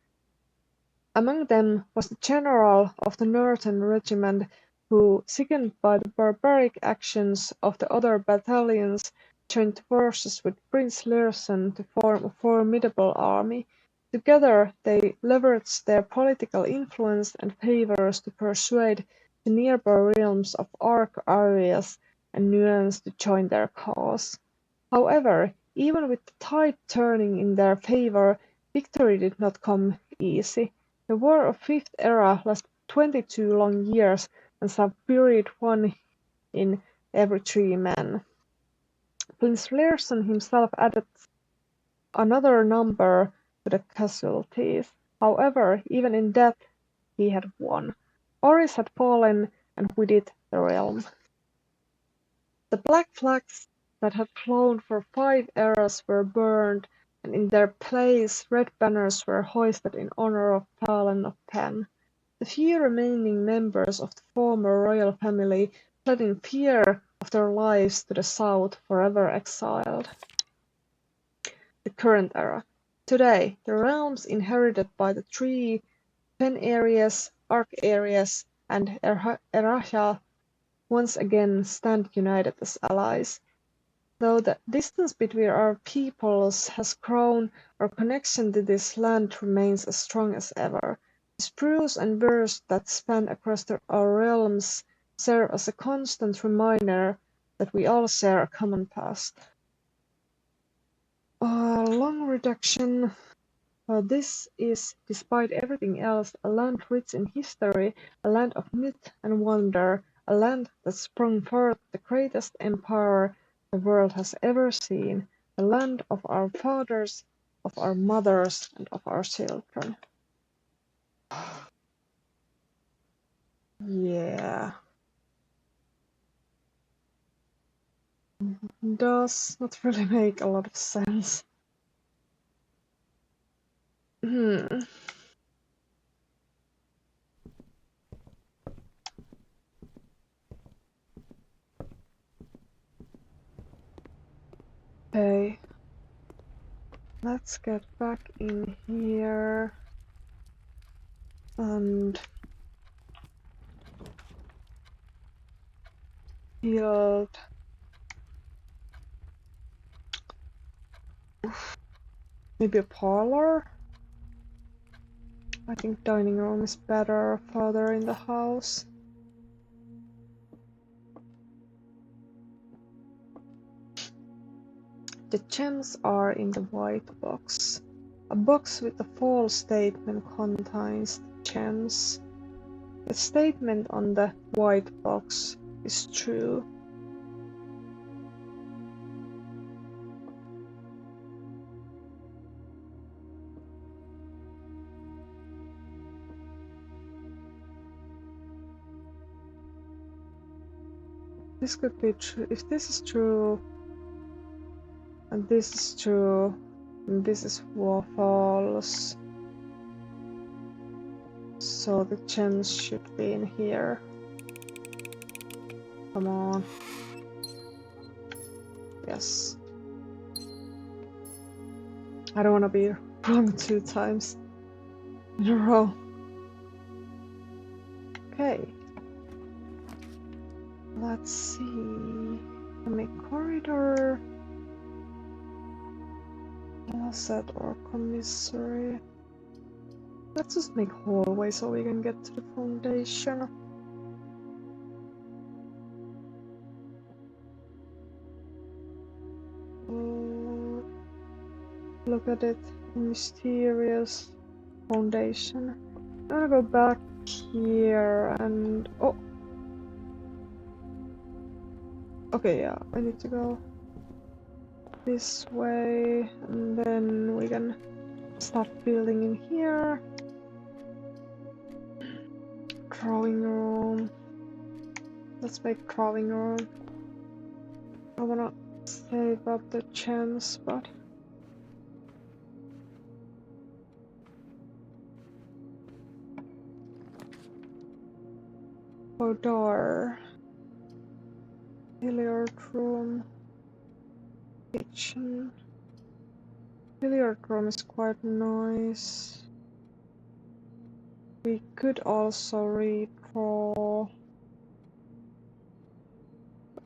Speaker 1: Among them was the general of the Northern Regiment who, sickened by the barbaric actions of the other battalions, joined forces with Prince Leersen to form a formidable army. Together they leveraged their political influence and favours to persuade the nearby realms of Ark Arias and Nuance to join their cause. However, even with the tide turning in their favour, victory did not come easy. The War of Fifth Era lasted 22 long years and saw buried one in every 3 men. Prince Leersen himself added another number to the casualties. However, even in death, he had won. Oris had fallen, and with it the realm. The black flags that had flown for 5 eras were burned, and in their place red banners were hoisted in honor of Thalen of Pen. The few remaining members of the former royal family fled in fear of their lives to the south, forever exiled. The current era. Today, the realms inherited by the three Pen-Aries, Arc-Aries, and Erahia once again stand united as allies. Though the distance between our peoples has grown, our connection to this land remains as strong as ever. The sprues and burrs that span across our realms serve as a constant reminder that we all share a common past. Long reduction. This is, despite everything else, a land rich in history, a land of myth and wonder, a land that sprung forth the greatest empire the world has ever seen, the land of our fathers, of our mothers, and of our children. Yeah. Does not really make a lot of sense. Okay. Let's get back in here and build. Maybe a parlor? I think dining room is better further in the house. The gems are in the white box. A box with a false statement contains the gems. The statement on the white box is true. This could be true. If this is true, and this is true, and this is false, so the gems should be in here. Come on. Yes. I don't want to be wrong 2 times in a row. Okay. Let's see. Make corridor, closet, or commissary. Let's just make hallway so we can get to the foundation. Look at it. Mysterious foundation. I'm gonna go back here and... oh! Okay, yeah, I need to go this way, and then we can start building in here. Drawing room. Let's make drawing room. I wanna save up the gems, but... oh, door. Billiard room. Kitchen. Billiard room is quite nice. We could also redraw.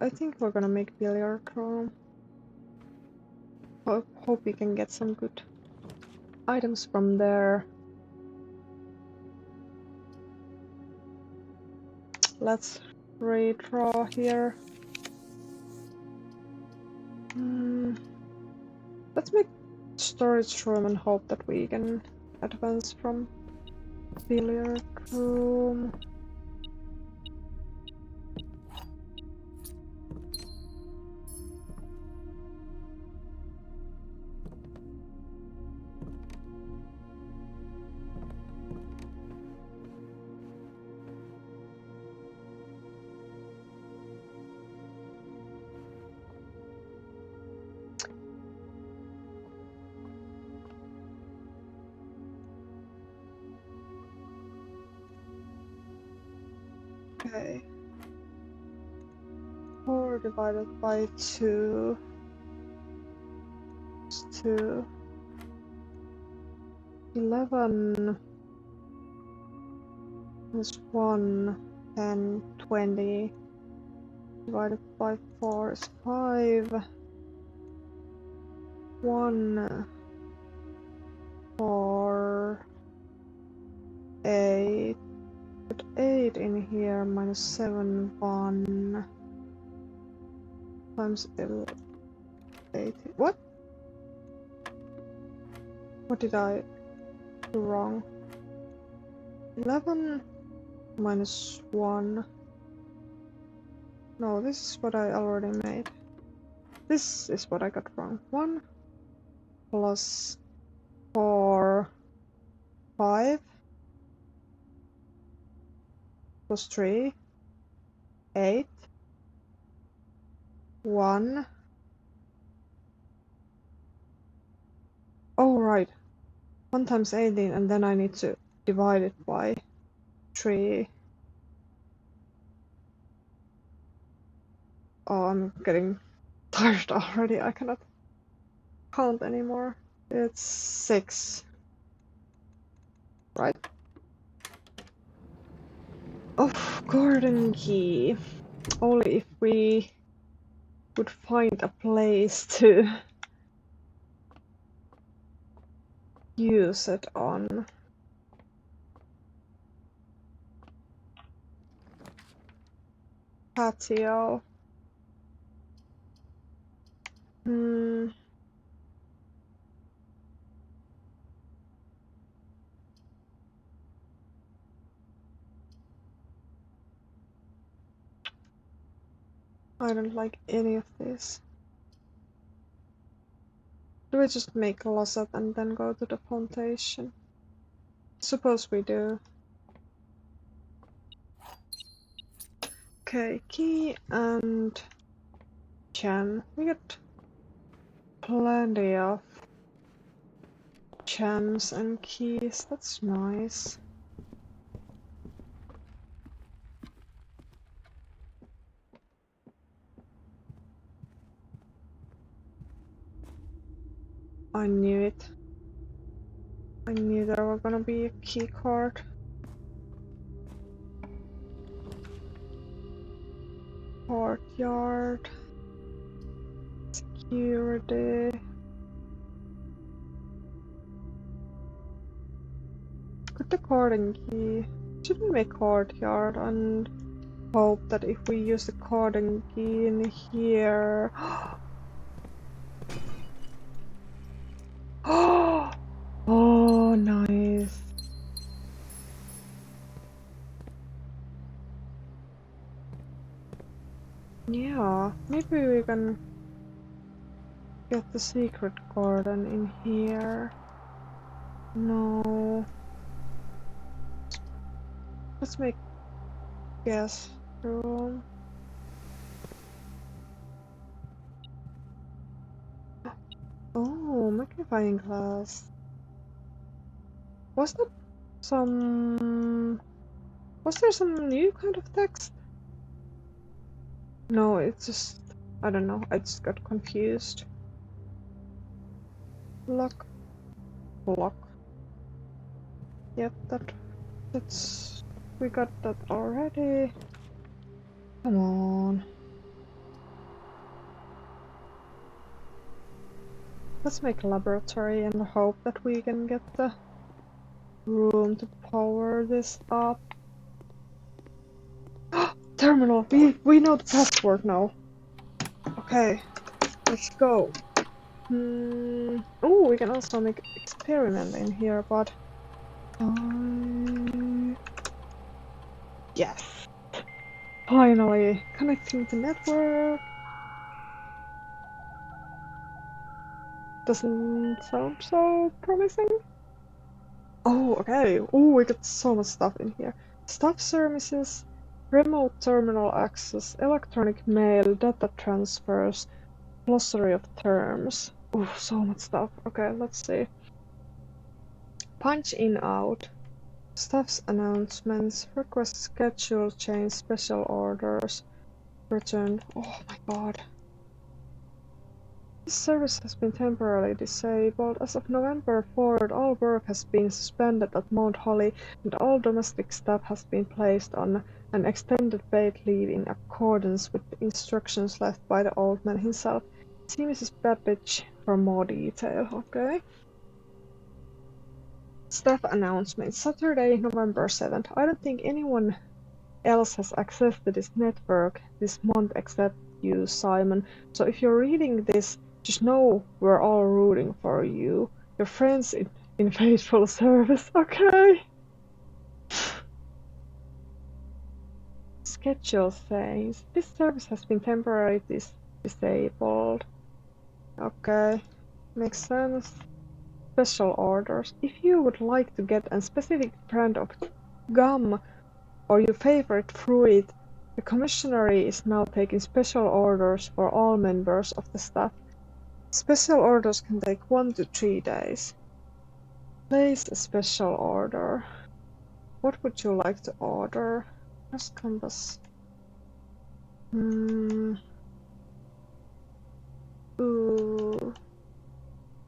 Speaker 1: I think we're gonna make billiard room. Hope we can get some good items from there. Let's redraw here. Let's make storage room and hope that we can advance from billiard room. Okay. 4 divided by 2 is 2. 11 is 1, 10, 20. Divided by 4 is 5. 1, 4, 8. Put 8 in here, minus 7, 1. Times 8. What? What did I do wrong? 11 minus 1. No, this is what I already made. This is what I got wrong. 1 plus 4, 5 plus 3, 8, 1. Oh, right. 1 times 18, and then I need to divide it by 3. Oh, I'm getting tired already. I cannot count anymore. It's 6. Right. Oh, garden key. Only if we would find a place to use it on. Patio. I don't like any of these. Do we just make a closet and then go to the plantation? Suppose we do. Okay, key and gem. We got plenty of gems and keys. That's nice. I knew it. I knew there were gonna be a key card. Courtyard. Security. Got the garden key. Should we make courtyard and hope that if we use the garden key in here... Oh, nice. Yeah, maybe we can get the secret garden in here. No. Let's make guest room. Oh, magnifying glass. Was there some new kind of text? No, it's just, I don't know, I just got confused. Block. Yep, that's, we got that already. Come on. Let's make a laboratory and hope that we can get the room to power this up. Terminal! We know the password now. Okay, let's go. Oh, we can also make experiment in here, but... Yes! Finally! Connecting to network! Doesn't sound so promising. Oh, okay. Oh, we got so much stuff in here. Staff services, remote terminal access, electronic mail, data transfers, glossary of terms. Oh, so much stuff. Okay, let's see. Punch in out. Staff's announcements, request schedule change, special orders, returned. Oh my god. This service has been temporarily disabled. As of November 4th, all work has been suspended at Mount Holly and all domestic staff has been placed on an extended paid leave in accordance with the instructions left by the old man himself. See Mrs. Babbage for more detail, okay? Staff announcement, Saturday, November 7th. I don't think anyone else has access to this network this month except you, Simon. So if you're reading this, just know we're all rooting for you. Your friends in faithful service, okay? Schedule says this service has been temporarily disabled. Okay, makes sense. Special orders. If you would like to get a specific brand of gum or your favorite fruit, the commissionary is now taking special orders for all members of the staff. Special orders can take 1 to 3 days. Place a special order. What would you like to order? Just compass. Ooh.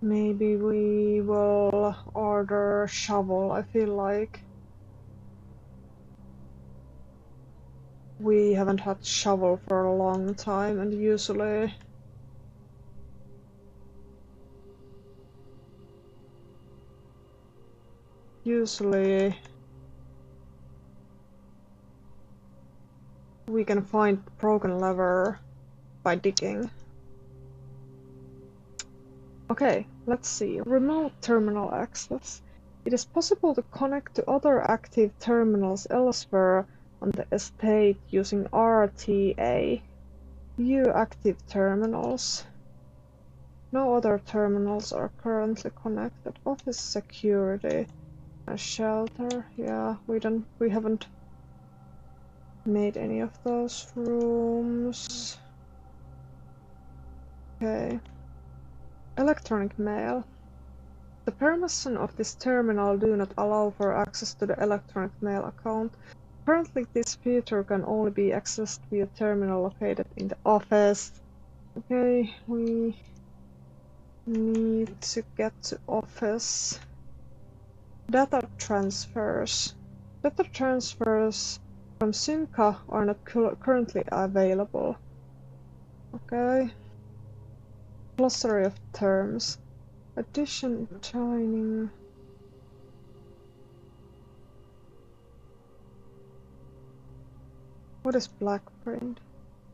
Speaker 1: Maybe we will order shovel. I feel like we haven't had shovel for a long time, and usually we can find broken lever by digging. Okay, let's see. Remote terminal access. It is possible to connect to other active terminals elsewhere on the estate using RTA. View active terminals. No other terminals are currently connected. Office security. A shelter. Yeah, we haven't made any of those rooms. Okay. Electronic mail. The permission of this terminal do not allow for access to the electronic mail account. Currently, this feature can only be accessed via terminal located in the office. Okay, we need to get to office. Data transfers. Data transfers from Simca are not currently available. Okay. Glossary of terms. Addition, joining. What is blackprint?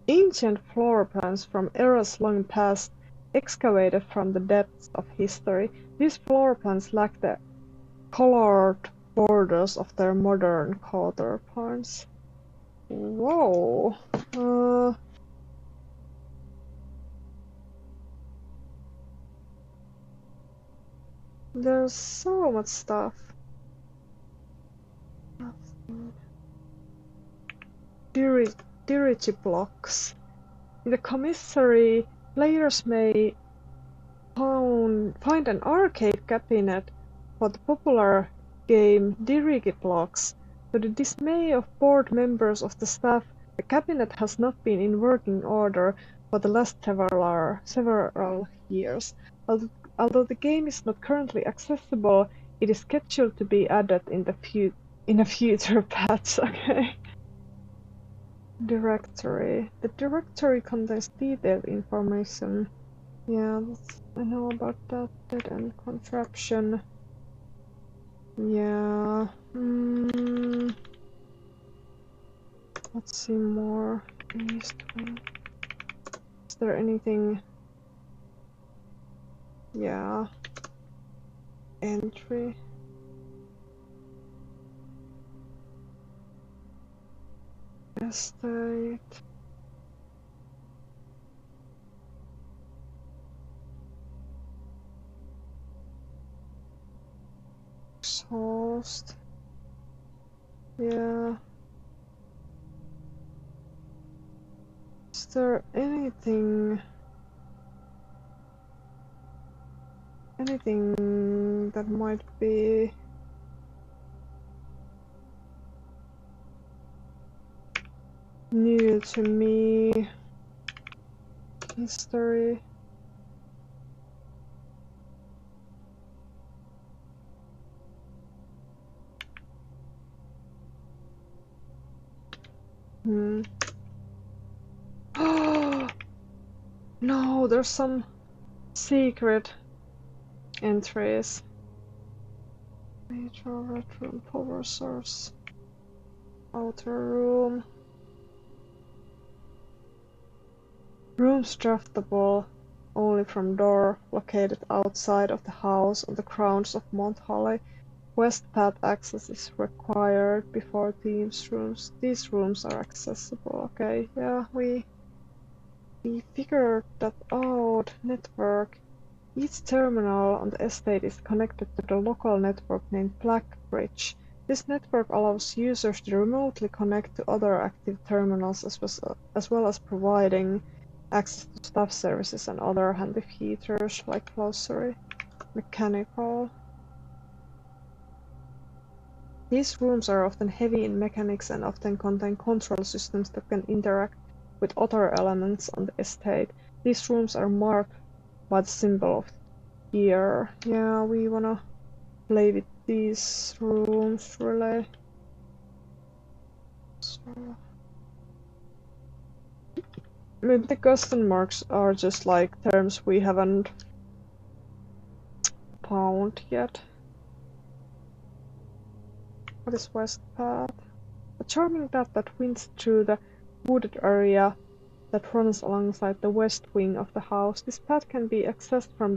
Speaker 1: Ancient floor plans from eras long past, excavated from the depths of history. These floor plans lack the colored borders of their modern counterparts. Whoa. There's so much stuff. Dirigiblocks. In the commissary, players may find an arcade cabinet for the popular game Dirigiblocks. To the dismay of board members of the staff, the cabinet has not been in working order for the last several years. Although the game is not currently accessible, it is scheduled to be added in a future patch. Okay. Directory. The directory contains detailed information. Yeah, I know about that. Dead end contraption. Yeah. Let's see more. East wing. Is there anything? Yeah. Entry. Estate. Exhaust. Yeah. Is there anything that might be new to me. History. No, there's some secret entries. Major red room, power source, outer room. Rooms draftable only from door located outside of the house on the grounds of Mount Holly. West path access is required before teams rooms. These rooms are accessible. Okay, yeah, we figured that out. Network. Each terminal on the estate is connected to the local network named Blackbridge. This network allows users to remotely connect to other active terminals as well as providing access to staff services and other handy features like glossary. Mechanical. These rooms are often heavy in mechanics and often contain control systems that can interact with other elements on the estate. These rooms are marked by the symbol of gear. Yeah, we wanna play with these rooms really. So maybe the custom marks are just like terms we haven't found yet. What is West Path? A charming path that winds through the wooded area that runs alongside the west wing of the house. This path can be accessed from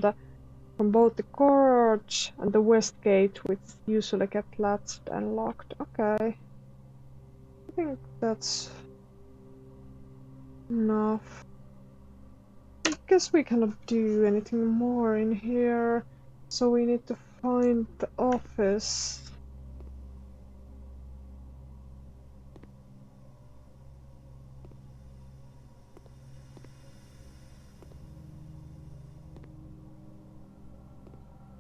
Speaker 1: both the garage and the west gate, which usually get latched and locked. Okay. I think that's enough. I guess we cannot do anything more in here, so we need to find the office.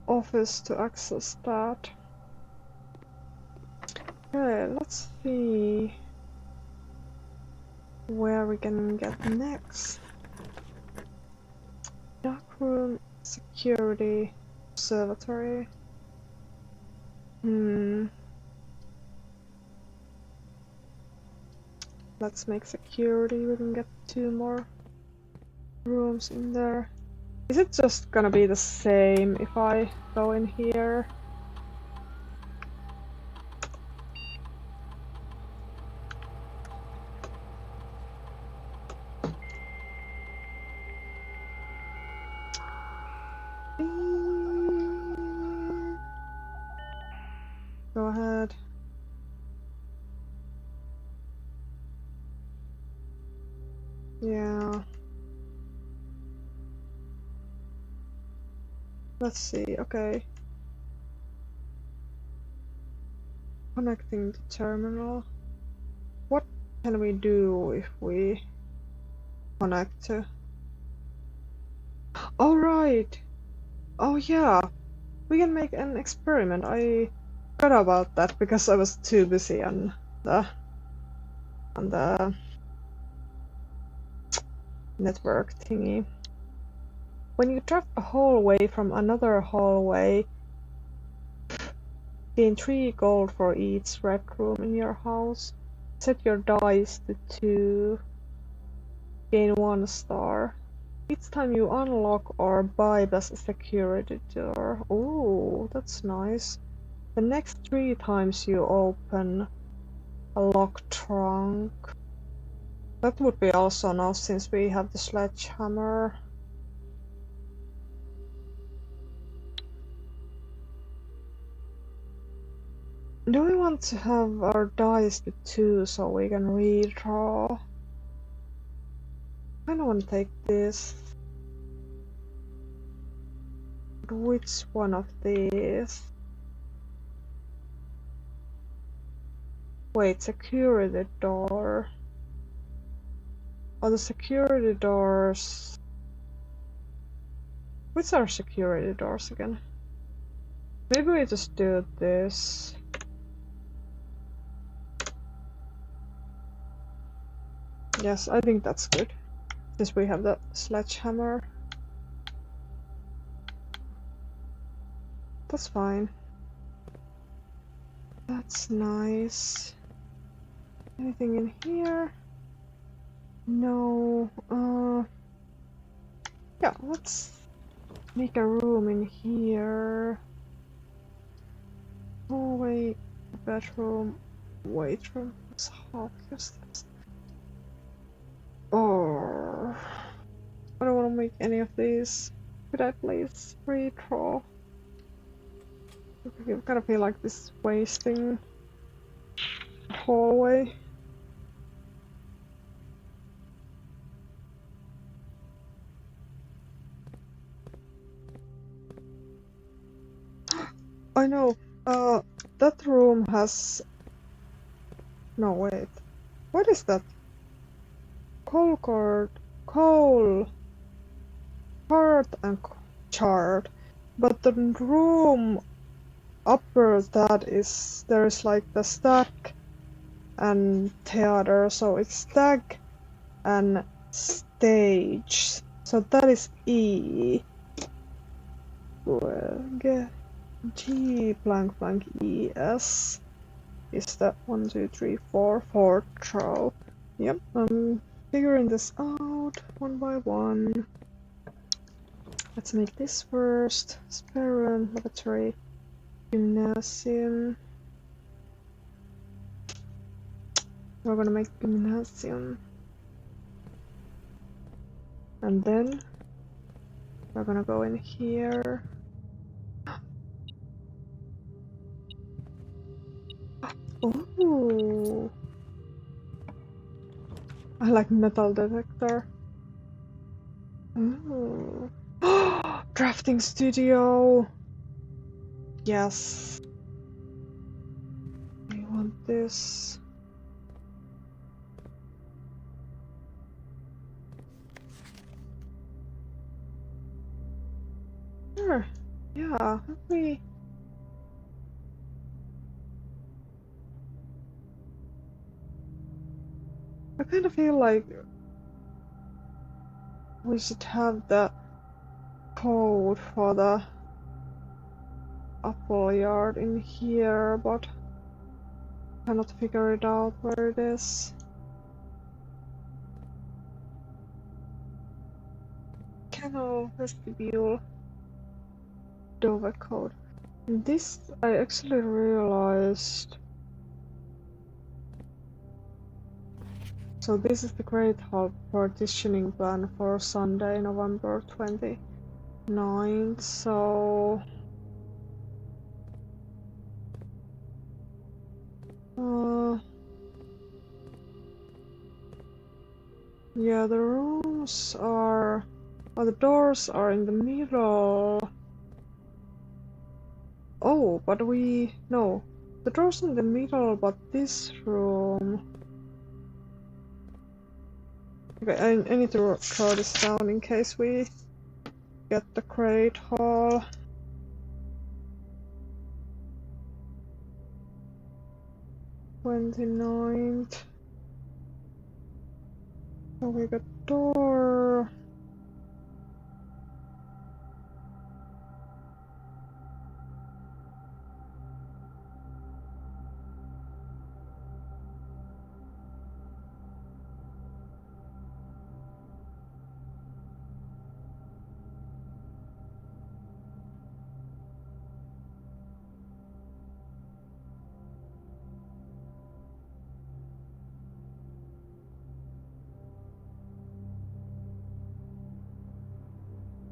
Speaker 1: Office to access that. Okay, let's see where we can get next. Darkroom, security, observatory. Let's make security. We can get 2 more rooms in there. Is it just gonna be the same if I go in here? Go ahead. Yeah. Let's see, okay. Connecting to terminal. What can we do if we connect to... Oh right! Oh yeah! We can make an experiment. I forgot about that because I was too busy on the network thingy. When you draft a hallway from another hallway, gain 3 gold for each red room in your house. Set your dice to 2. Gain 1 star. Each time you unlock or bypass a security door. Ooh, that's nice. The next 3 times you open a locked trunk. That would be also nice since we have the sledgehammer. Do we want to have our dice to 2 so we can redraw? I don't want to take this. Which one of these? Wait, security door. Oh, the security doors. Which are security doors again? Maybe we just do this. Yes, I think that's good. Since we have the sledgehammer. That's fine. That's nice. Anything in here? No. Yeah, let's make a room in here. Hallway, bedroom, weight room. Let's half use this. Or I don't want to make any of these. Could I please redraw? I kind of feel like this is wasting the hallway. I know. That room has. No, wait. What is that? Coal card, coal, card and chart. But the room upper that is there is like the stack and theater, so it's stack and stage. So that is E. Well, G blank blank E S is the 1, 2, 3, 4 fourth row. Yep, I'm figuring this out one by one. Let's make this first. Spare room, laboratory, gymnasium. We're gonna make gymnasium. And then we're gonna go in here. Ooh. I like metal detector. Ooh. Drafting studio. Yes. I want this. Sure. Yeah. I kind of feel like we should have the code for the apple yard in here, but I cannot figure it out where it is. Kennel vestibule Dover code. This I actually realized. So this is the Great Hall partitioning plan for Sunday, November 29th. So yeah, the rooms are, the doors are in the middle. Oh, but no, the doors in the middle, but this room. Okay, I need to draw this down in case we get the Great Hall. 29th. So we got door.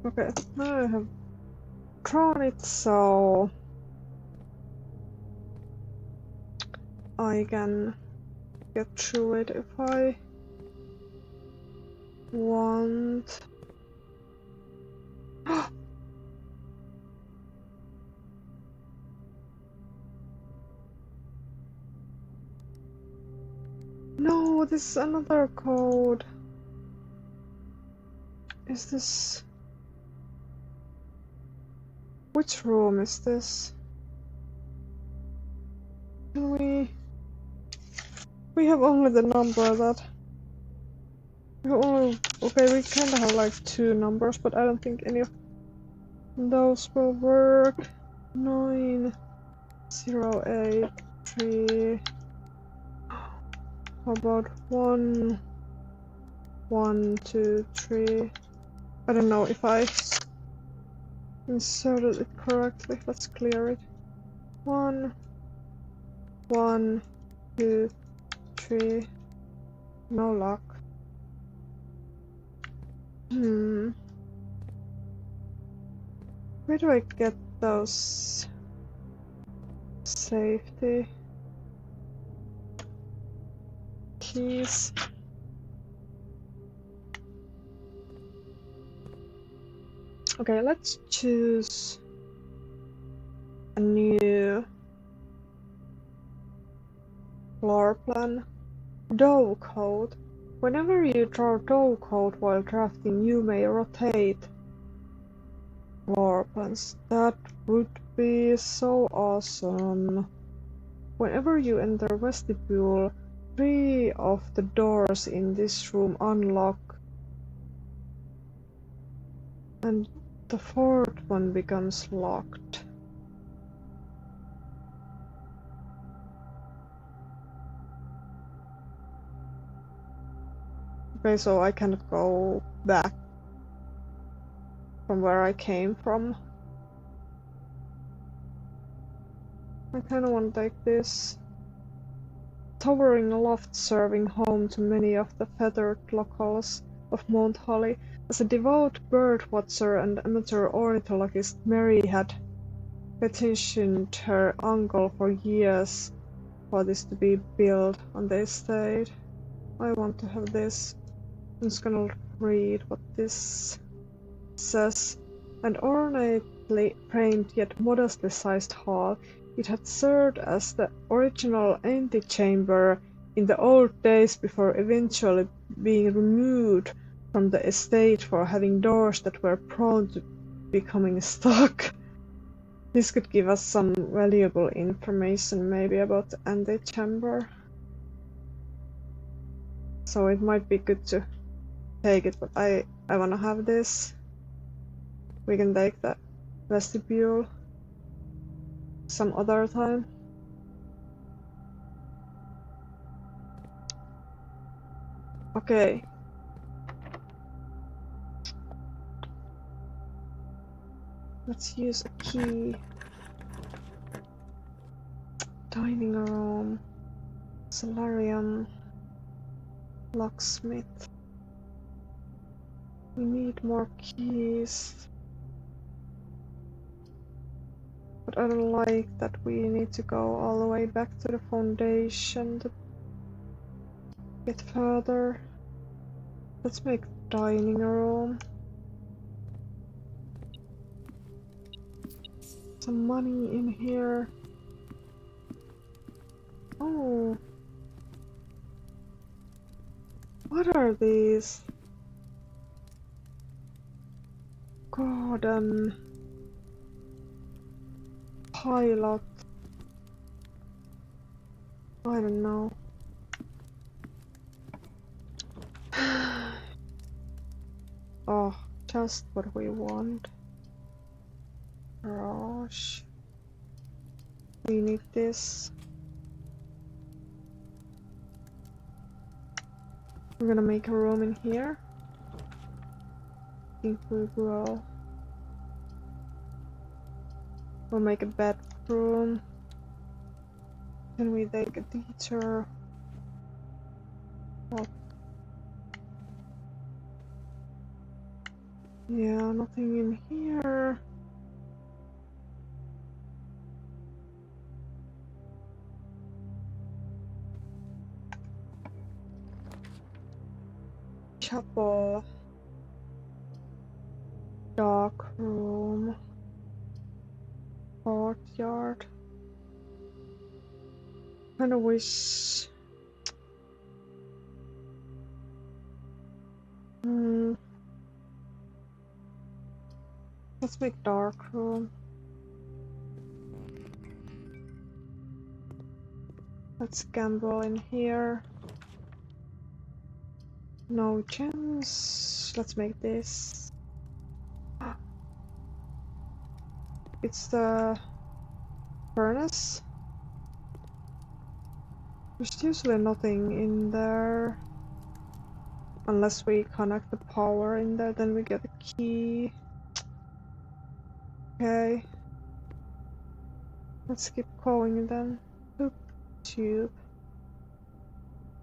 Speaker 1: Okay, now I have drawn it, so I can get through it if I want. No, this is another code. Is this... Which room is this? Can we... We have only the number that Oh, okay, we kinda have like two numbers, but I don't think any of those will work. 908 3. How about 1 1 2 3? I don't know if I inserted it correctly. Let's clear it. 1 1 2 3. No luck. Where do I get those safety keys? Okay, let's choose a new floor plan. Dough code. Whenever you draw dough code while drafting, you may rotate floor plans. That would be so awesome. Whenever you enter vestibule, 3 of the doors in this room unlock, and the 4th one becomes locked. Okay, so I cannot go back from where I came from. I kinda wanna take this. Towering loft serving home to many of the feathered locals of Mount Holly. As a devout bird-watcher and amateur ornithologist, Mary had petitioned her uncle for years for this to be built on the estate. I want to have this. I'm just gonna read what this says. An ornately framed yet modestly sized hall, it had served as the original antechamber in the old days before eventually being removed from the estate for having doors that were prone to becoming stuck. This could give us some valuable information maybe about the antechamber. So it might be good to take it, but I wanna have this. We can take the vestibule some other time. Okay. Let's use a key. Dining room. Solarium. Locksmith. We need more keys. But I don't like that we need to go all the way back to the foundation to get further. Let's make dining room. Some money in here. Oh. What are these? Garden. Pilot. I don't know. Oh, just what we want. Garage. We need this. We're gonna make a room in here. I think we will. We'll make a bedroom. Can we take a detour? Oh. Yeah, nothing in here. Chapel. Dark room. Courtyard. Kinda wish. Let's make dark room. Let's gamble in here. No gems. Let's make this. It's the furnace. There's usually nothing in there. Unless we connect the power in there, then we get a key. Okay. Let's keep going then. Hoop tube.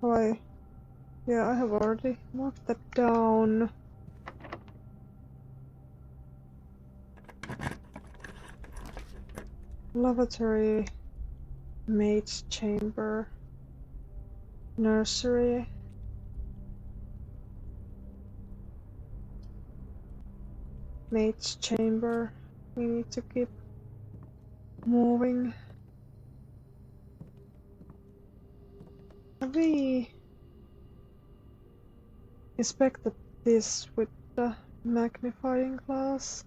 Speaker 1: Why? Yeah, I have already marked that down. Lavatory. Maid's chamber. Nursery. Maid's chamber. We need to keep moving. Have we inspected this with the magnifying glass?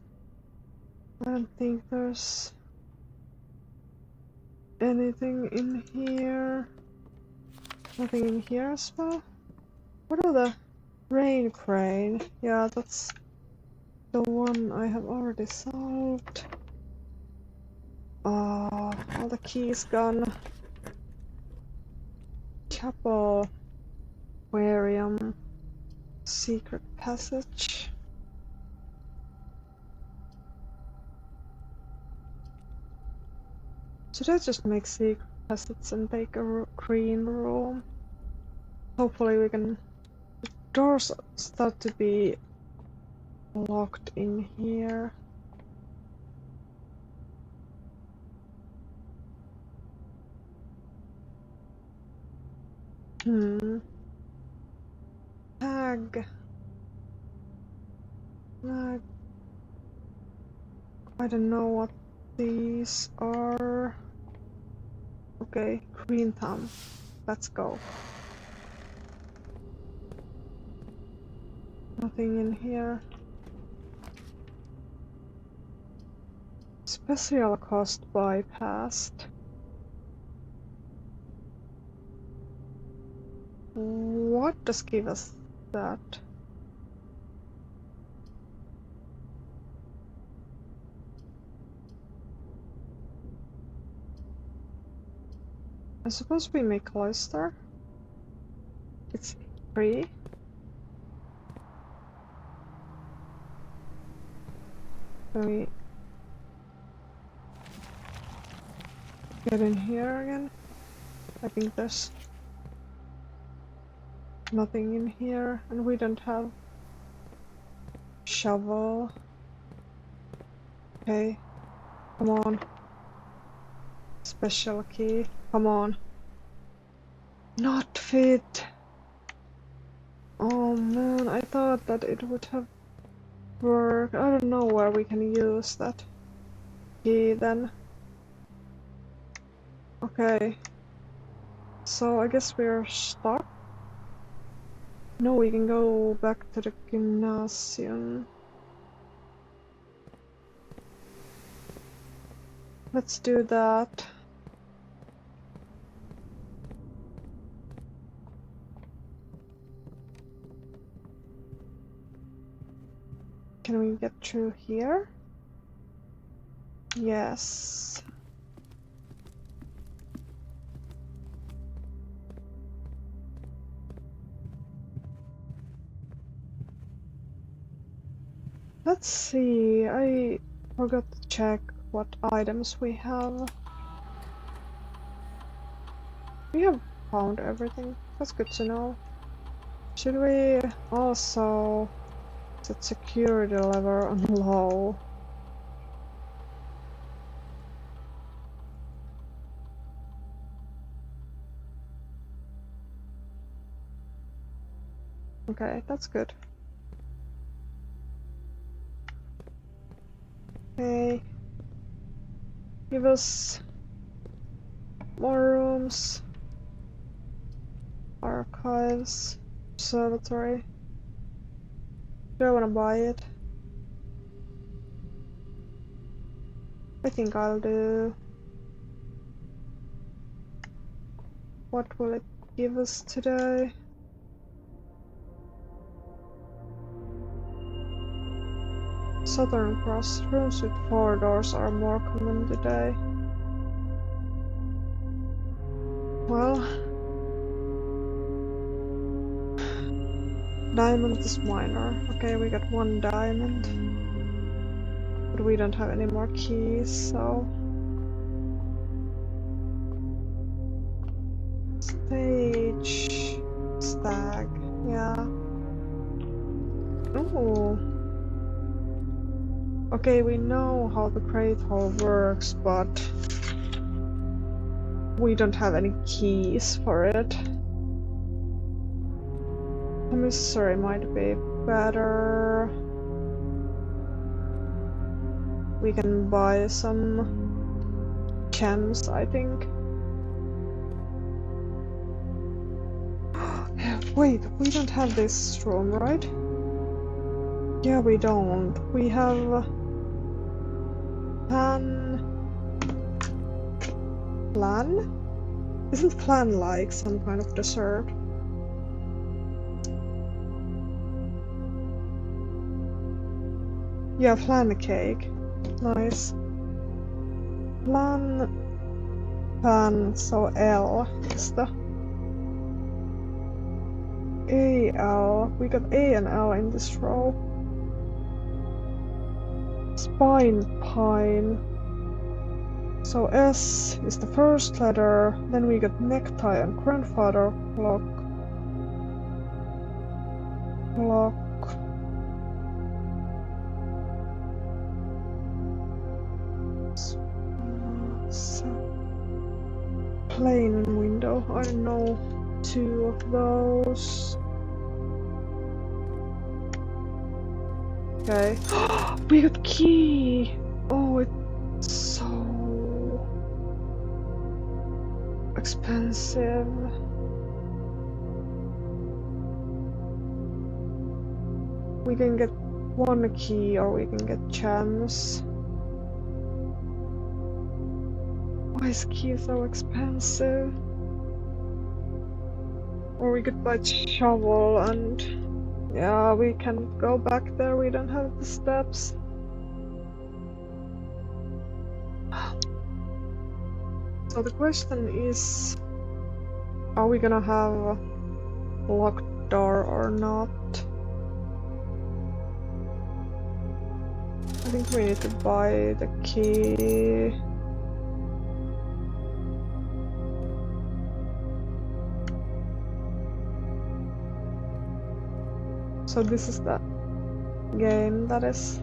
Speaker 1: I don't think there's anything in here. Nothing in here as well. What are the rain crane? Yeah, that's the one I have already solved. All the keys gone. Chapel. Aquarium. Secret passage. Should I just make secret passage and take a green room? Hopefully we can... Doors start to be locked in here. Tag. I don't know what these are. Okay, green thumb. Let's go. Nothing in here. Special cost bypassed. What does give us that? I suppose we make cloister. It's free. Can we get in here again? I think there's nothing in here, and we don't have shovel. Okay, come on. Special key, come on. Not fit. Oh man, I thought that it would have worked. I don't know where we can use that key then. Okay. So I guess we're stuck. No, we can go back to the gymnasium. Let's do that. Can we get through here? Yes. Let's see, I forgot to check what items we have. We have found everything. That's good to know. Should we also set security level on low? Okay, that's good. Okay. Give us more rooms. Archives. Observatory. Do I want to buy it? I think I'll do. What will it give us today? Southern Cross. Rooms with 4 doors are more common today. Well, diamond is minor. Okay, we got 1 diamond. But we don't have any more keys, so... Stage... Stag, yeah. Ooh. Okay, we know how the Great Hall works, but... we don't have any keys for it. Commissary might be better. We can buy some gems, I think. Wait, we don't have this room, right? Yeah, we don't. We have... Flan? Isn't flan like some kind of dessert? Yeah, flan cake. Nice. Flan... Pan, so L is the... A-L. We got A and L in this row. Spine pine. So S is the first letter, then we got necktie and grandfather clock. Plain window, I don't know 2 of those. Okay. We got key! Oh, it's so expensive. We can get 1 key or we can get gems. Why is key so expensive? Or we could buy shovel and... yeah, we can go back there, we don't have the steps. So the question is... are we gonna have a locked door or not? I think we need to buy the key. So this is the game that is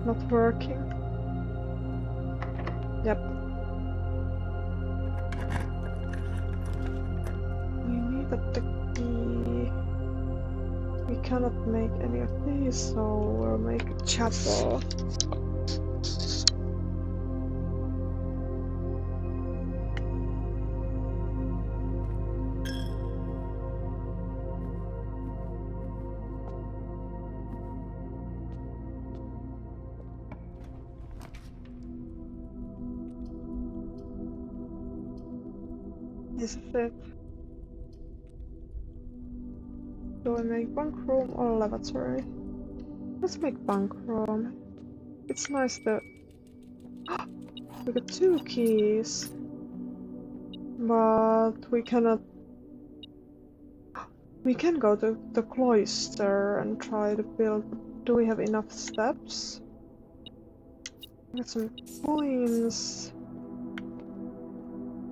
Speaker 1: not working. Yep. We need the key. We cannot make any of these, so we'll make a chapel. This is it. Do we make bunk room or lavatory? Let's make bunk room. It's nice that we got 2 keys, but we cannot. We can go to the cloister and try to build. Do we have enough steps? Got some coins.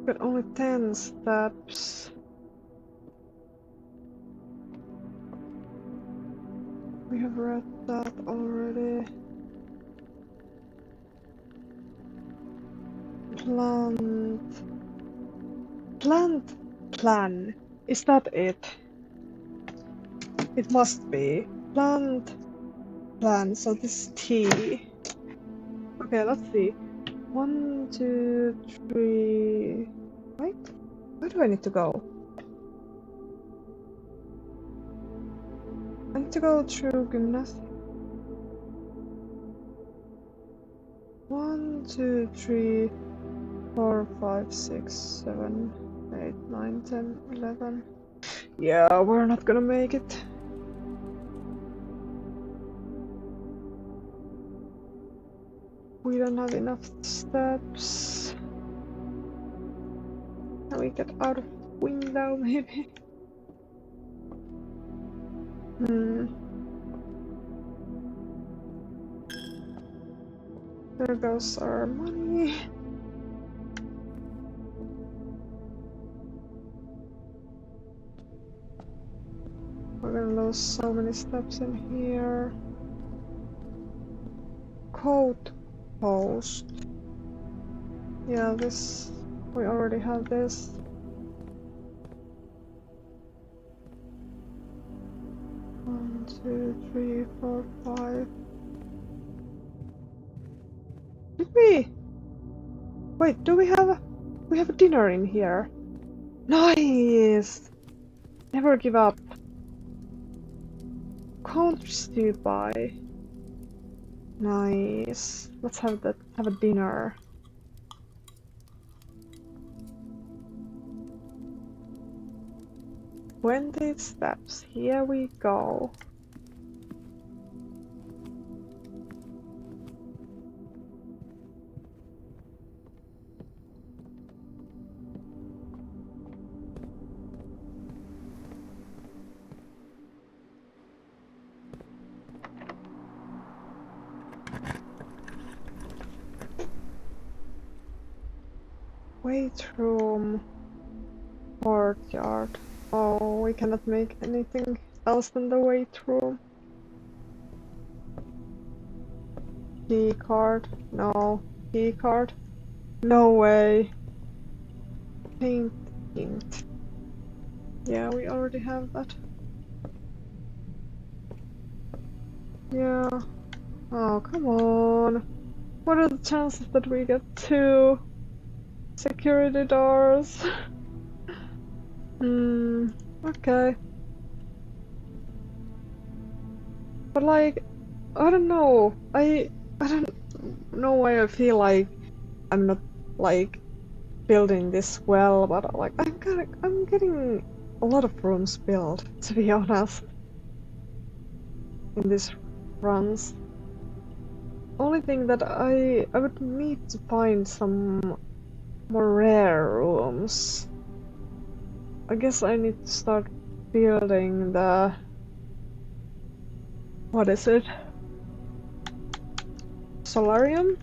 Speaker 1: Got only 10 steps. We have read that already. Plan. Is that it? It must be. Plan. So this is T. Okay, let's see. 1, 2, 3. Wait, where do I need to go? I need to go through gymnastics. 1, 2, 3, 4, 5, 6, 7, 8, 9, 10, 11. Yeah, we're not gonna make it. We don't have enough steps. Can we get out of the window, maybe? There goes our money. We're gonna lose so many steps in here. Code post. Yeah, this... we already have this. One, two, three, four, five. Did we? Wait, do we have a... we have a dinner in here? Nice! Never give up. Countries to buy. Nice. Let's have that. Have a dinner. 20 steps. Here we go. Weight room. Courtyard. Oh, we cannot make anything else than the weight room. Key card. No. Key card. No way. Paint. Yeah, we already have that. Yeah. Oh, come on. What are the chances that we get 2 security doors? Okay. But like, I don't know. I don't know why I feel like I'm not like building this well, but like I'm getting a lot of rooms built, to be honest, in this runs. Only thing that I would need to find some more rare rooms. I guess I need to start building the... what is it? Solarium?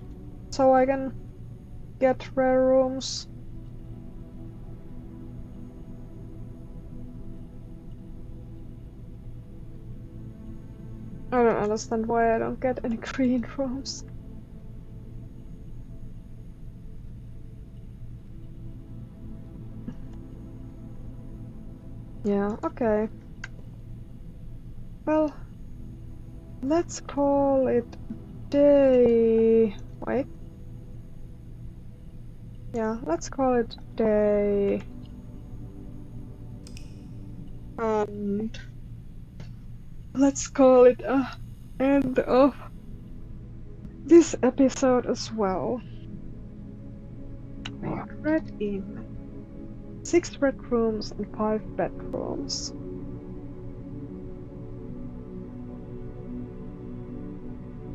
Speaker 1: So I can get rare rooms. I don't understand why I don't get any green rooms. Yeah, okay. Well, let's call it day... wait. Yeah, let's call it day... and... let's call it end of this episode as well. We read in 6 red rooms and 5 bedrooms.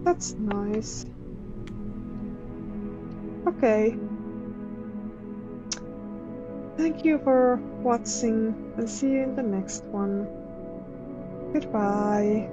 Speaker 1: That's nice. Okay. Thank you for watching and see you in the next one. Goodbye.